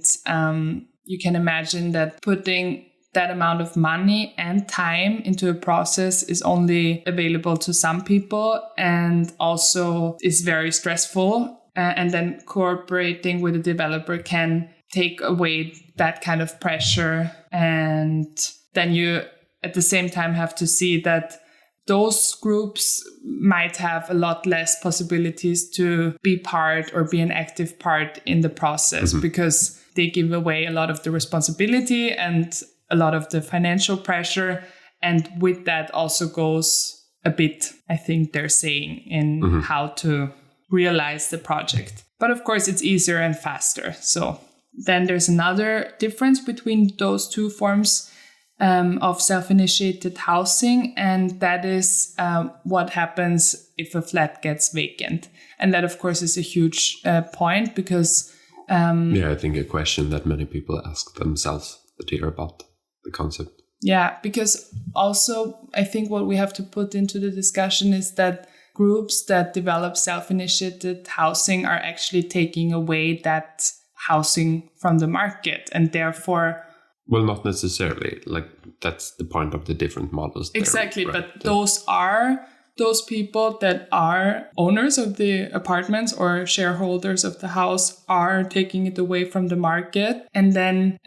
you can imagine that putting that amount of money and time into a process is only available to some people and also is very stressful. And then cooperating with a developer can take away that kind of pressure. And then you at the same time have to see that those groups might have a lot less possibilities to be part or be an active part in the process because they give away a lot of the responsibility and a lot of the financial pressure. And with that also goes a bit, I think they're saying, in how to realize the project. But of course, it's easier and faster. So then there's another difference between those two forms of self-initiated housing. And that is what happens if a flat gets vacant. And that, of course, is a huge point because... I think a question that many people ask themselves that hear about the concept. Yeah, because also I think what we have to put into the discussion is that groups that develop self-initiated housing are actually taking away that housing from the market, and therefore... Well, not necessarily. Like, that's the point of the different models. Exactly, there, right? But those are those people that are owners of the apartments or shareholders of the house are taking it away from the market. And then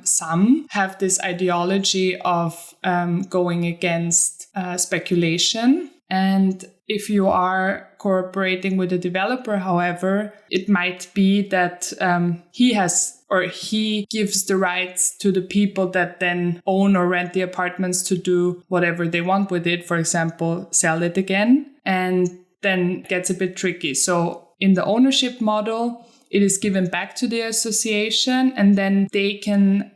some have this ideology of going against speculation. And if you are cooperating with a developer, however, it might be that he gives the rights to the people that then own or rent the apartments to do whatever they want with it. For example, sell it again, and then it gets a bit tricky. So in the ownership model, it is given back to the association and then they can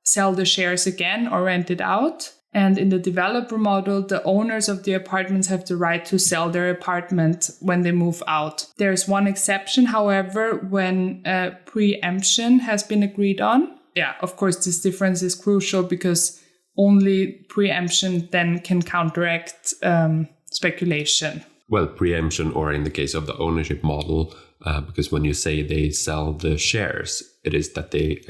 sell the shares again or rent it out. And in the developer model, the owners of the apartments have the right to sell their apartment when they move out. There's one exception, however, when preemption has been agreed on. Yeah, of course, this difference is crucial because only preemption then can counteract speculation. Well, preemption, or in the case of the ownership model, because when you say they sell the shares, it is that they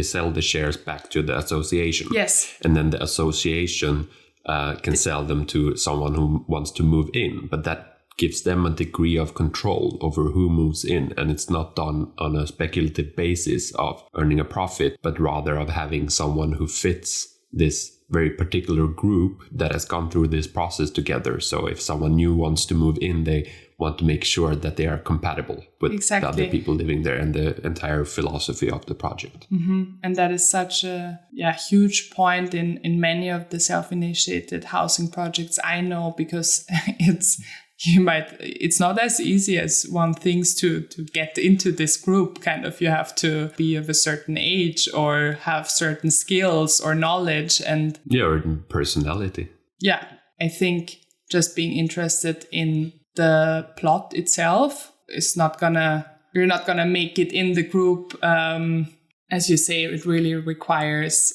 sell the shares back to the association. Yes. And then the association can sell them to someone who wants to move in. But that gives them a degree of control over who moves in. And it's not done on a speculative basis of earning a profit, but rather of having someone who fits this very particular group that has gone through this process together. So if someone new wants to move in, they want to make sure that they are compatible with the other people living there and the entire philosophy of the project. And that is such a huge point in many of the self-initiated housing projects I know, because it's not as easy as one thinks to get into this group. Kind of, you have to be of a certain age or have certain skills or knowledge and or personality. Yeah, I think just being interested in the plot itself is you're not gonna make it in the group. As you say, it really requires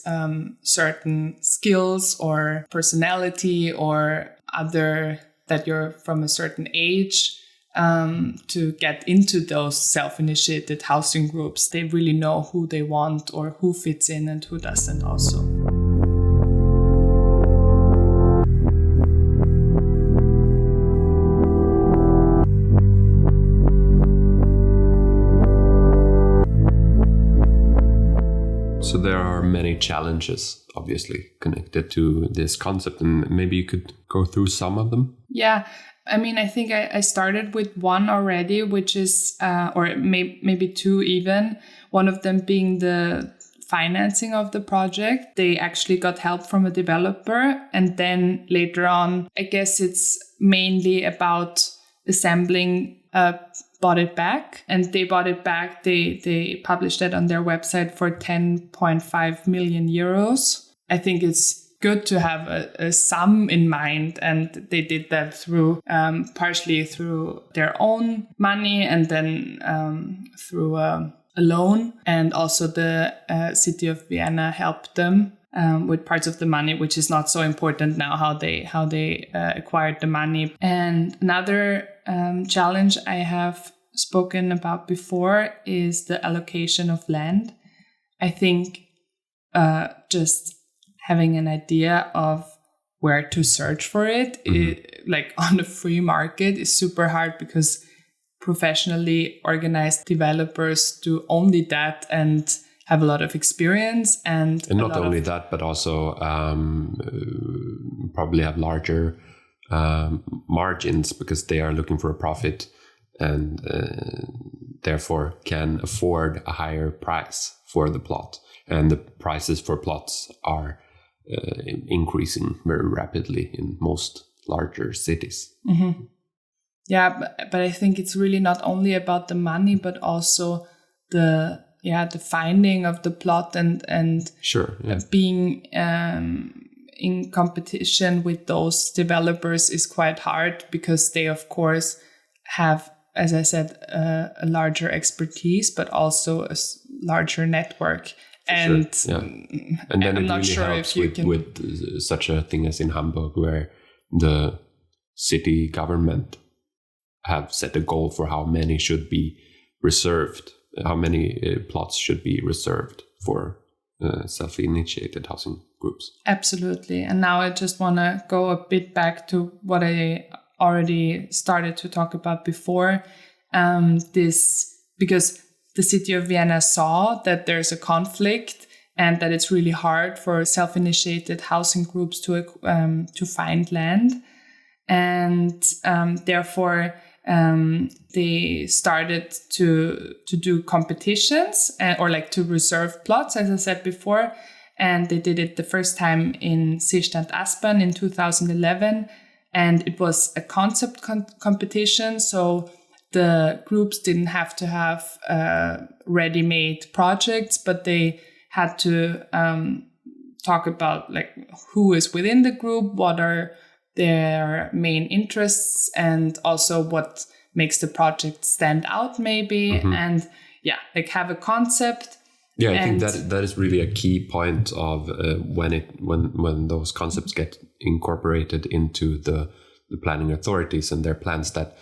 certain skills or personality or other that you're from a certain age to get into those self-initiated housing groups. They really know who they want or who fits in and who doesn't also. So there are many challenges, obviously, connected to this concept, and maybe you could go through some of them. Yeah, I mean, I think I started with one already, which is, or maybe two even, one of them being the financing of the project. They actually got help from a developer, and then later on, I guess it's mainly about assembling bought it back, and they bought it back. They published it on their website for 10.5 million euros. I think it's good to have a sum in mind, and they did that through partially through their own money, and then through a loan, and also the city of Vienna helped them with parts of the money, which is not so important now how they acquired the money. And another challenge I have spoken about before is the allocation of land. I think just having an idea of where to search for it, like on the free market, is super hard, because professionally organized developers do only that and have a lot of experience. And not only that, but also probably have larger margins, because they are looking for a profit, and therefore can afford a higher price for the plot. And the prices for plots are increasing very rapidly in most larger cities. Mm-hmm. Yeah, but I think it's really not only about the money, but also the finding of the plot and sure, yeah. Being in competition with those developers is quite hard, because they of course have, as I said, a larger expertise, but also a larger network. And sure, yeah. And then I'm it not really sure helps if you with such a thing as in Hamburg, where the city government have set a goal for how many should be reserved, how many plots should be reserved for self-initiated housing groups. Absolutely. And now I just want to go a bit back to what I already started to talk about before. Because the city of Vienna saw that there's a conflict and that it's really hard for self-initiated housing groups to find land. And therefore, they started to do competitions or like to reserve plots, as I said before. And they did it the first time in Seestand Aspern in 2011. And it was a concept competition. So the groups didn't have to have ready-made projects, but they had to talk about like who is within the group, what are their main interests, and also what makes the project stand out maybe. And like have a concept. Yeah, I think that is really a key point of when those concepts get incorporated into the planning authorities and their plans, that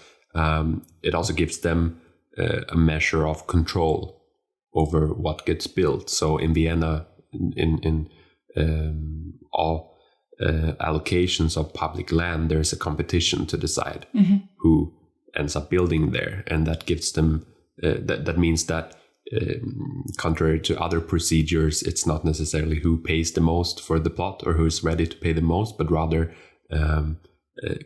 it also gives them a measure of control over what gets built. So in Vienna, in all allocations of public land, there's a competition to decide who ends up building there, and that gives them that means that contrary to other procedures, it's not necessarily who pays the most for the plot or who's ready to pay the most, but rather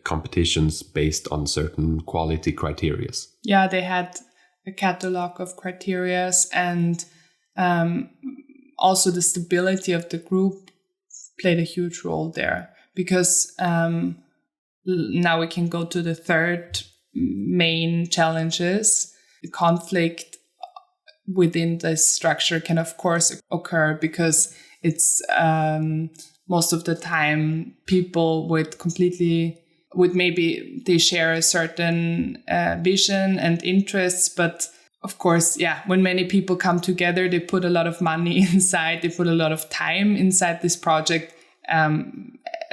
competitions based on certain quality criteria. Yeah, they had a catalog of criteria, and also the stability of the group played a huge role there, because now we can go to the third main challenges. The conflict within this structure can of course occur, because it's most of the time people with maybe they share a certain vision and interests, but of course, when many people come together, they put a lot of money inside, they put a lot of time inside this project.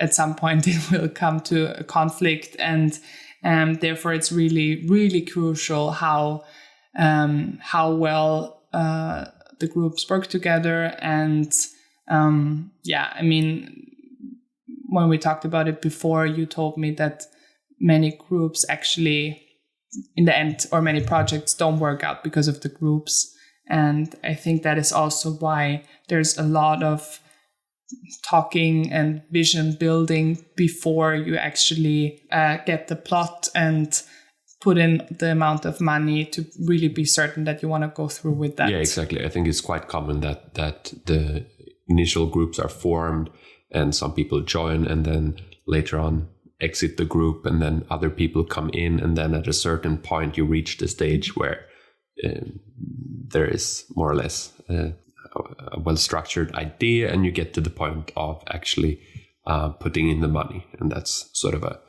at some point it will come to a conflict, and therefore it's really, really crucial how well the groups work together. And I mean, when we talked about it before, you told me that many groups actually, in the end, or many projects don't work out because of the groups. And I think that is also why there's a lot of talking and vision building before you actually get the plot and put in the amount of money to really be certain that you want to go through with that. Yeah, exactly. I think it's quite common that the initial groups are formed and some people join and then later on exit the group, and then other people come in, and then at a certain point you reach the stage where there is more or less a well-structured idea, and you get to the point of actually putting in the money, and that's sort of a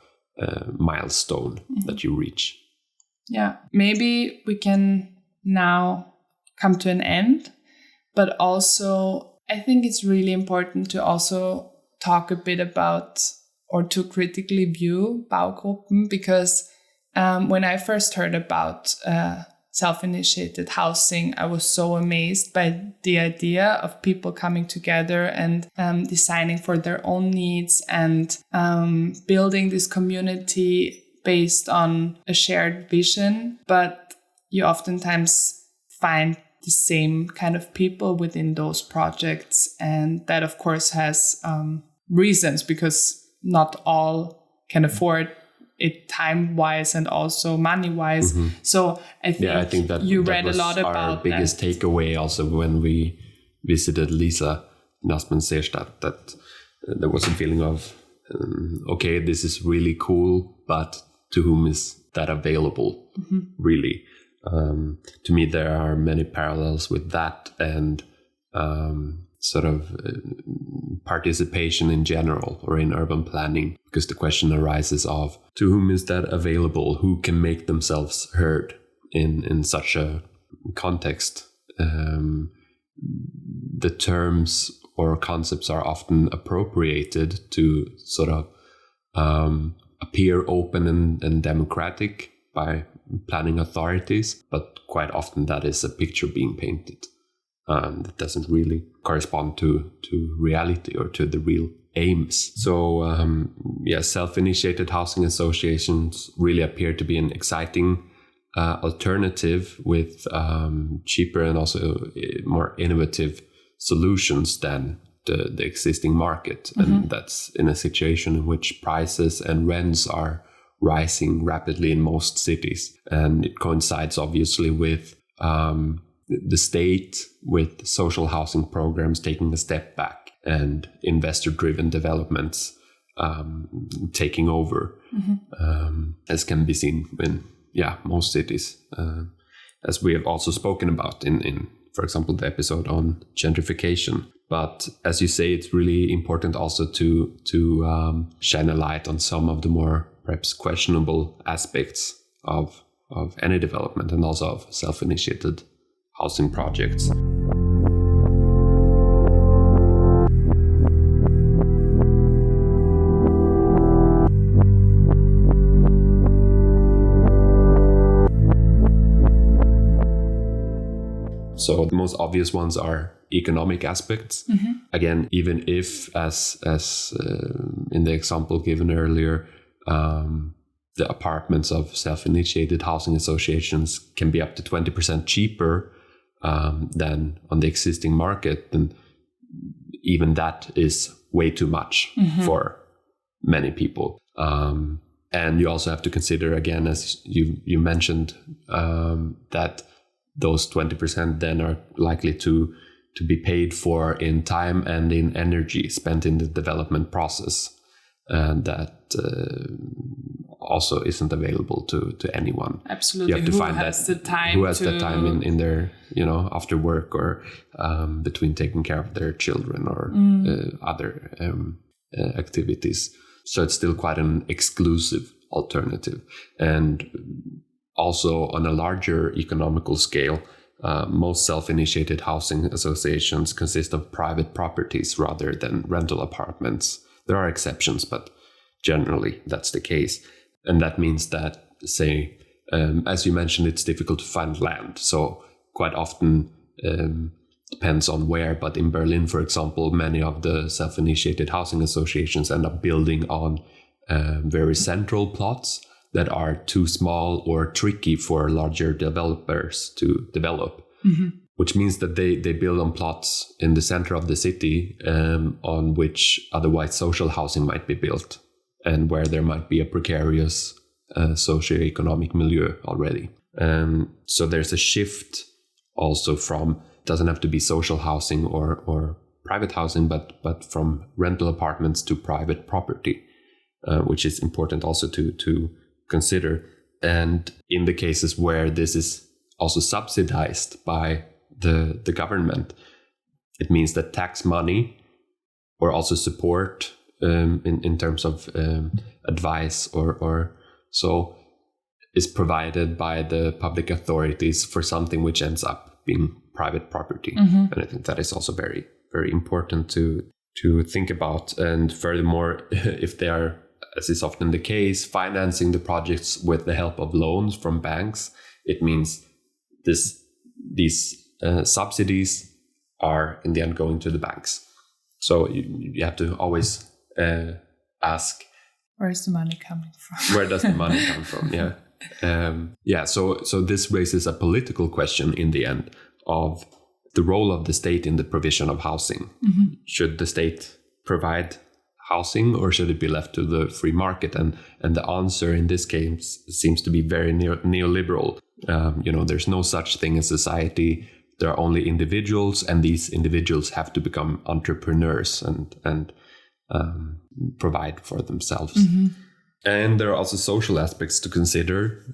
milestone that you reach. Yeah, maybe we can now come to an end, but also I think it's really important to also talk a bit about, or to critically view Baugruppen, because when I first heard about self-initiated housing, I was so amazed by the idea of people coming together and designing for their own needs and building this community based on a shared vision. But you oftentimes find the same kind of people within those projects. And that, of course, has reasons, because not all can afford it time-wise and also money-wise. So I think that you that read was a lot about our biggest takeaway also when we visited Lisa in Aspern-Seestadt, that there was a feeling of, okay, this is really cool, but to whom is that available, really? To me, there are many parallels with that and sort of participation in general or in urban planning, because the question arises of to whom is that available, who can make themselves heard in such a context. The terms or concepts are often appropriated to sort of appear open and democratic by planning authorities, but quite often that is a picture being painted. And it doesn't really correspond to reality or to the real aims. So, self-initiated housing associations really appear to be an exciting alternative with cheaper and also more innovative solutions than the existing market. And that's in a situation in which prices and rents are rising rapidly in most cities. And it coincides obviously with the state, with social housing programs taking a step back and investor-driven developments taking over, as can be seen in most cities, as we have also spoken about in for example, the episode on gentrification. But as you say, it's really important also to shine a light on some of the more perhaps questionable aspects of any development and also of self-initiated housing projects. So the most obvious ones are economic aspects. Again, even if, as in the example given earlier, the apartments of self-initiated housing associations can be up to 20% cheaper than on the existing market, then even that is way too much for many people. And you also have to consider, again, as you mentioned, that those 20% then are likely to be paid for in time and in energy spent in the development process. And that also isn't available to anyone. Absolutely. You have to find who has the time in their, after work or between taking care of their children or other activities. So it's still quite an exclusive alternative. And also on a larger economical scale, most self-initiated housing associations consist of private properties rather than rental apartments. There are exceptions, but generally that's the case. And that means that, say, as you mentioned, it's difficult to find land. So quite often, depends on where, but in Berlin, for example, many of the self-initiated housing associations end up building on very central plots that are too small or tricky for larger developers to develop, which means that they build on plots in the center of the city on which otherwise social housing might be built, and where there might be a precarious socioeconomic milieu already. So there's a shift also from, doesn't have to be social housing or private housing, but from rental apartments to private property, which is important also to consider. And in the cases where this is also subsidized by the government, it means that tax money or also support in terms of advice or so is provided by the public authorities for something which ends up being private property. And I think that is also very, very important to think about. And furthermore, if they are, as is often the case, financing the projects with the help of loans from banks, it means these subsidies are in the end going to the banks. So you have to always ask, where's the money coming from? Where does the money come from? Yeah. So this raises a political question in the end of the role of the state in the provision of housing. Should the state provide housing, or should it be left to the free market? And the answer in this case seems to be very neoliberal. There's no such thing as society. There are only individuals, and these individuals have to become entrepreneurs and provide for themselves. And there are also social aspects to consider.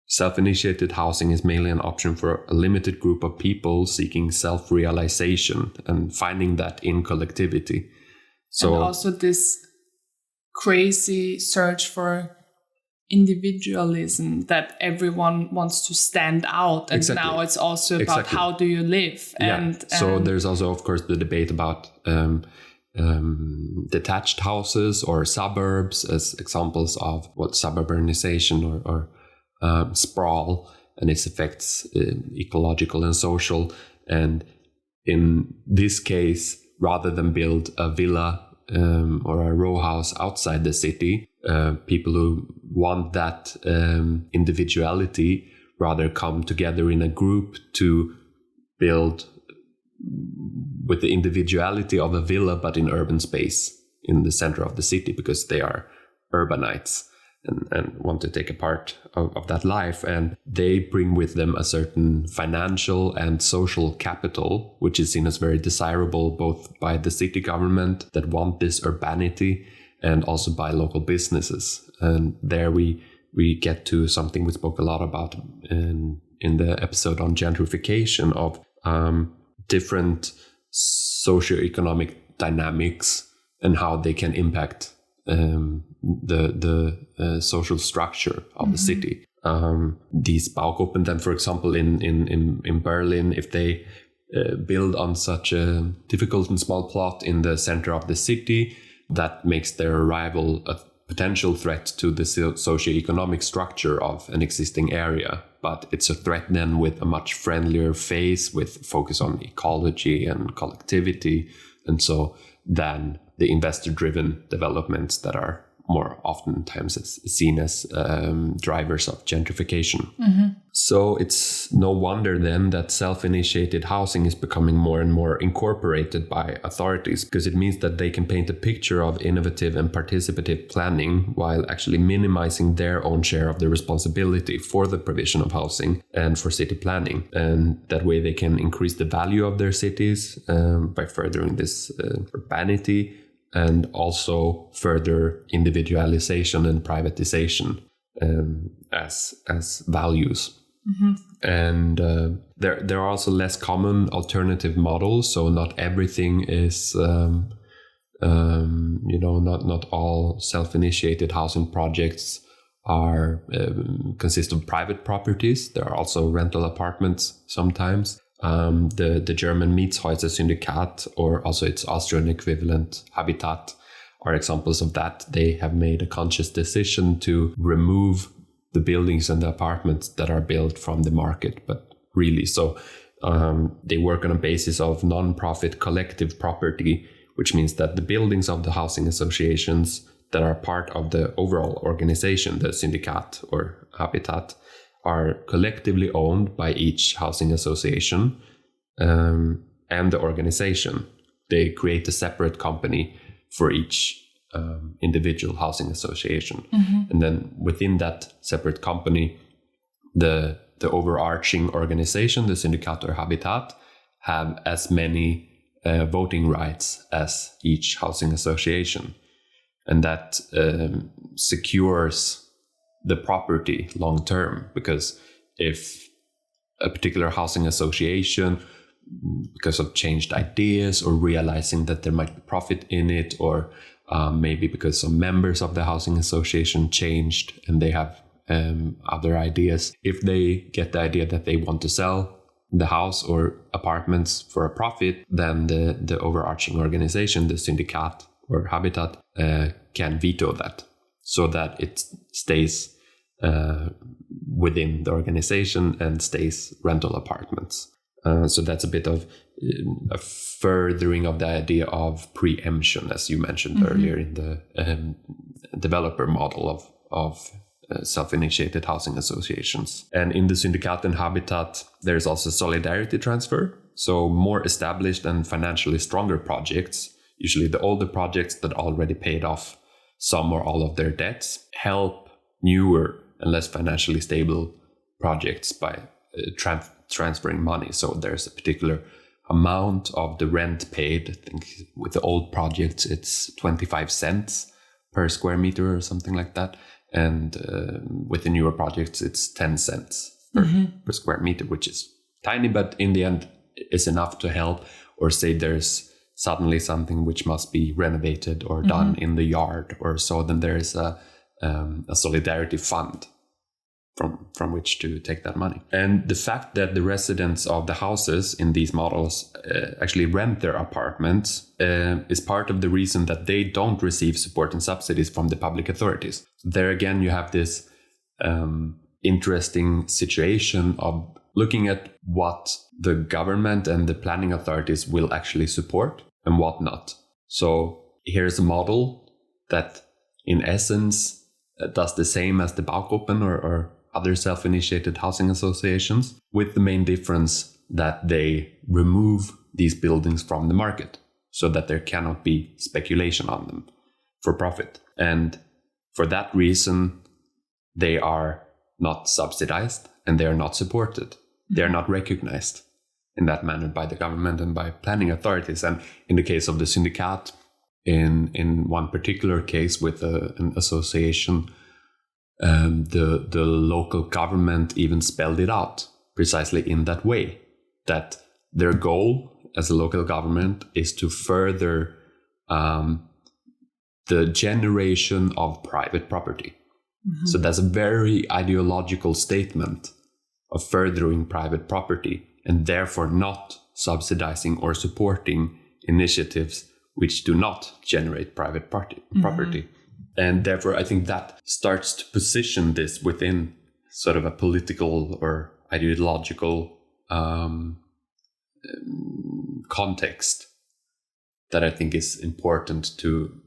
Self-initiated housing is mainly an option for a limited group of people seeking self-realization and finding that in collectivity. So, and also this crazy search for individualism, that everyone wants to stand out. And now it's also about how do you live? So there's also, of course, the debate about detached houses or suburbs as examples of what suburbanization or sprawl and its effects, ecological and social. And in this case, rather than build a villa or a row house outside the city, people who want that individuality rather come together in a group to build with the individuality of a villa, but in urban space in the center of the city, because they are urbanites and want to take a part of that life. And they bring with them a certain financial and social capital, which is seen as very desirable both by the city government that want this urbanity and also by local businesses. And there we get to something we spoke a lot about in the episode on gentrification of different socioeconomic dynamics and how they can impact the social structure of the city. These Baugruppen then, for example, in Berlin, if they build on such a difficult and small plot in the center of the city, that makes their arrival a potential threat to the socioeconomic structure of an existing area. But it's a threat then with a much friendlier face, with focus on ecology and collectivity, and so than the investor-driven developments that are more oftentimes seen as drivers of gentrification. So it's no wonder then that self-initiated housing is becoming more and more incorporated by authorities, because it means that they can paint a picture of innovative and participative planning while actually minimizing their own share of the responsibility for the provision of housing and for city planning. And that way they can increase the value of their cities by furthering this urbanity, and also further individualization and privatization as values. And there are also less common alternative models. So not everything is, not all self-initiated housing projects are consist of private properties. There are also rental apartments sometimes. The German Mietshäuser Syndikat, or also its Austrian equivalent Habitat, are examples of that. They have made a conscious decision to remove the buildings and the apartments that are built from the market, but really so. They work on a basis of non-profit collective property, which means that the buildings of the housing associations that are part of the overall organization, the syndicat or habitat, are collectively owned by each housing association and the organization. They create a separate company for each individual housing association. And then within that separate company, the overarching organization, the syndicat or habitat, have as many voting rights as each housing association. And that secures the property long term, because if a particular housing association, because of changed ideas or realizing that there might be profit in it, or maybe because some members of the housing association changed and they have other ideas, if they get the idea that they want to sell the house or apartments for a profit, then the overarching organization, the syndicat or habitat, can veto that so that it stays within the organization and stays rental apartments. So that's a bit of a furthering of the idea of preemption, as you mentioned earlier in the developer model of self-initiated housing associations. And in the syndicat and habitat, there's also solidarity transfer. So more established and financially stronger projects, usually the older projects that already paid off some or all of their debts, help newer and less financially stable projects by transferring money. So there's a particular amount of the rent paid. I think with the old projects, it's 25 cents per square meter or something like that. And with the newer projects, it's 10 cents per square meter, which is tiny, but in the end is enough to help. Or say there's suddenly something which must be renovated or done in the yard or so, then there's a solidarity fund from which to take that money. And the fact that the residents of the houses in these models actually rent their apartments is part of the reason that they don't receive support and subsidies from the public authorities. There again, you have this interesting situation of looking at what the government and the planning authorities will actually support and what not. So here's a model that in essence does the same as the Baugruppen or other self-initiated housing associations, with the main difference that they remove these buildings from the market so that there cannot be speculation on them for profit. And for that reason, they are not subsidized and they are not supported. They are not recognized in that manner by the government and by planning authorities. And in the case of the syndicat, in one particular case with an association, the local government even spelled it out precisely in that way, that their goal as a local government is to further the generation of private property. So that's a very ideological statement of furthering private property and therefore not subsidizing or supporting initiatives which do not generate private property. And therefore, I think that starts to position this within sort of a political or ideological context that I think is important to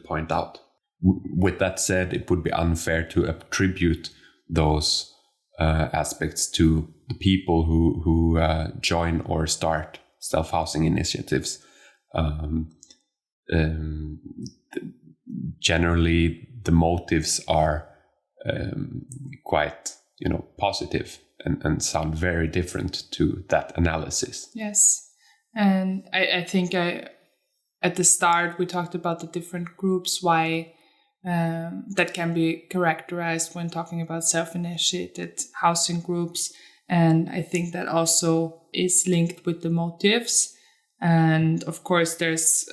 point out. With that said, it would be unfair to attribute those aspects to the people who join or start self-housing initiatives. Generally, the motives are quite, positive and sound very different to that analysis. Yes, and I think at the start we talked about the different groups, why that can be characterized when talking about self-initiated housing groups, and I think that also is linked with the motives. And of course, there's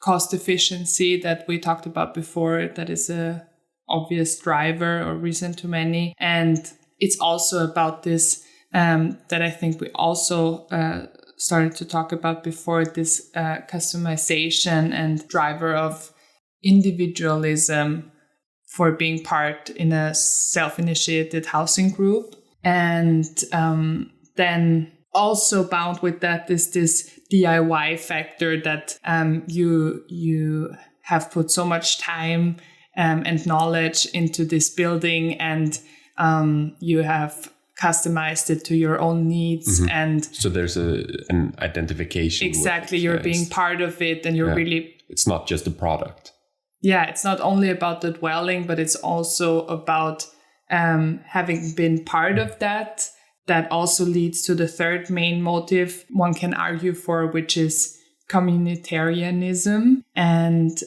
cost efficiency that we talked about before. That is a obvious driver or reason to many. And it's also about this that I think we also started to talk about before, this customization and driver of individualism for being part in a self-initiated housing group. And then also bound with that is this DIY factor that you have put so much time and knowledge into this building, and you have customized it to your own needs. And so there's an identification. Exactly. You're being part of it, and you're really... It's not just a product. Yeah, it's not only about the dwelling, but it's also about having been part of that. That also leads to the third main motive one can argue for, which is communitarianism. And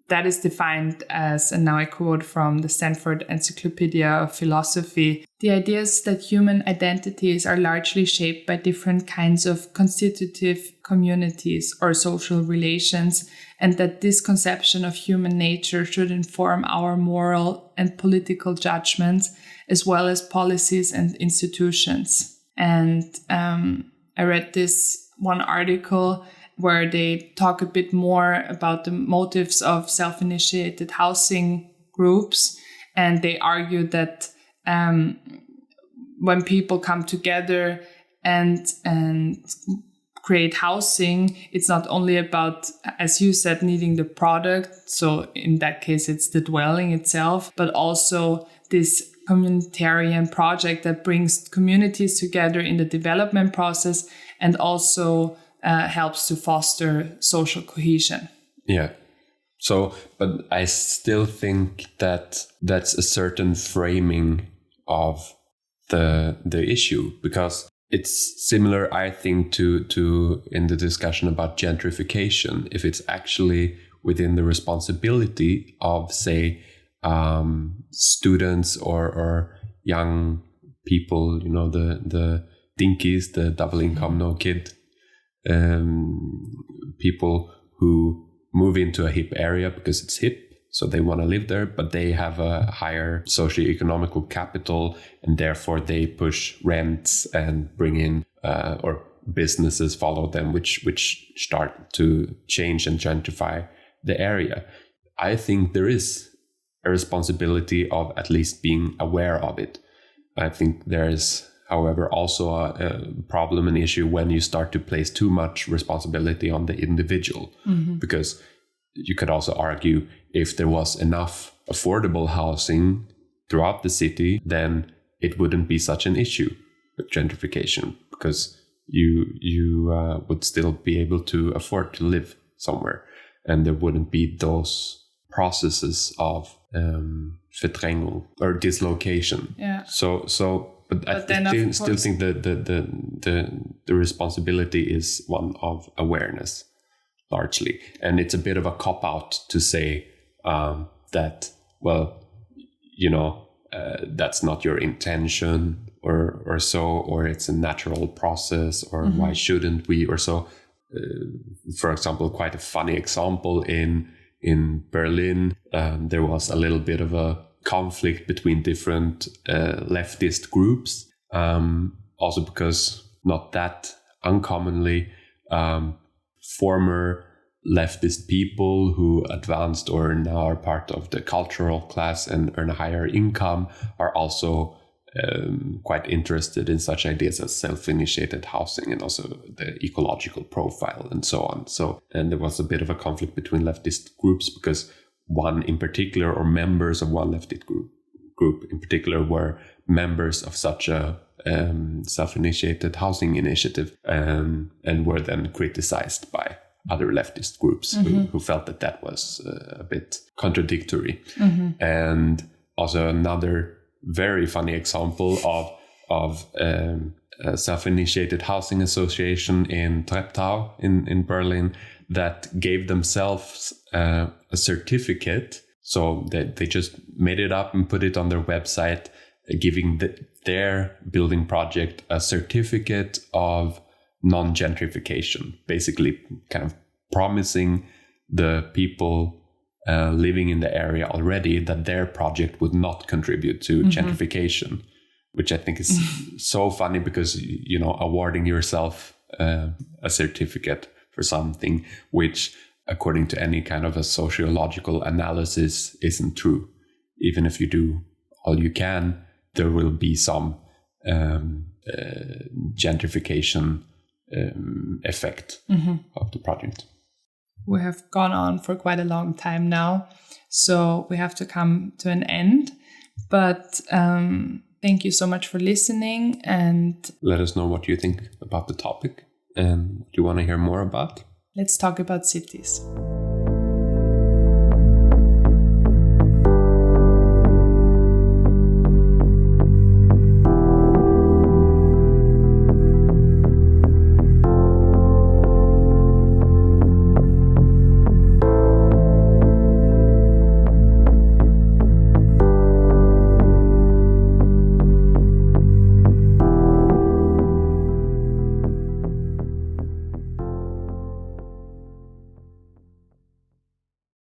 that is defined as, and now I quote from the Stanford Encyclopedia of Philosophy, the idea is that human identities are largely shaped by different kinds of constitutive communities or social relations, and that this conception of human nature should inform our moral and political judgments, as well as policies and institutions. And I read this one article where they talk a bit more about the motives of self-initiated housing groups. And they argue that when people come together and create housing, it's not only about, as you said, needing the product. So in that case, it's the dwelling itself, but also this communitarian project that brings communities together in the development process and also helps to foster social cohesion. Yeah. So, but I still think that that's a certain framing of the issue, because it's similar, I think, to in the discussion about gentrification. If it's actually within the responsibility of, say, students or young people, the dinkies, the double income, no kid, people who move into a hip area because it's hip, so they want to live there, but they have a higher socioeconomical capital, and therefore they push rents and bring in, or businesses follow them, which start to change and gentrify the area. I think there is a responsibility of at least being aware of it. I think there is, however, also a problem, an issue when you start to place too much responsibility on the individual, because you could also argue if there was enough affordable housing throughout the city, then it wouldn't be such an issue with gentrification, because you would still be able to afford to live somewhere, and there wouldn't be those processes of verdrängung or dislocation. Yeah. But I still think that the responsibility is one of awareness, largely, and it's a bit of a cop-out to say that, well, that's not your intention or so, or it's a natural process, or why shouldn't we, or so. For example, quite a funny example in Berlin, there was a little bit of a conflict between different leftist groups, also because not that uncommonly former leftist people who advanced or now are part of the cultural class and earn a higher income are also quite interested in such ideas as self-initiated housing and also the ecological profile and so on. And there was a bit of a conflict between leftist groups because one in particular, or members of one leftist group in particular, were members of such a self-initiated housing initiative, and were then criticized by other leftist groups who felt that was a bit contradictory. And also another very funny example of a self-initiated housing association in Treptow in Berlin that gave themselves a certificate. So they just made it up and put it on their website, giving their building project a certificate of non-gentrification, basically kind of promising the people living in the area already that their project would not contribute to gentrification, which I think is so funny because, awarding yourself a certificate for something which, according to any kind of a sociological analysis, isn't true. Even if you do all you can, there will be some gentrification effect of the project. We have gone on for quite a long time now, so we have to come to an end. But thank you so much for listening, and let us know what you think about the topic and what you want to hear more about. Let's talk about cities.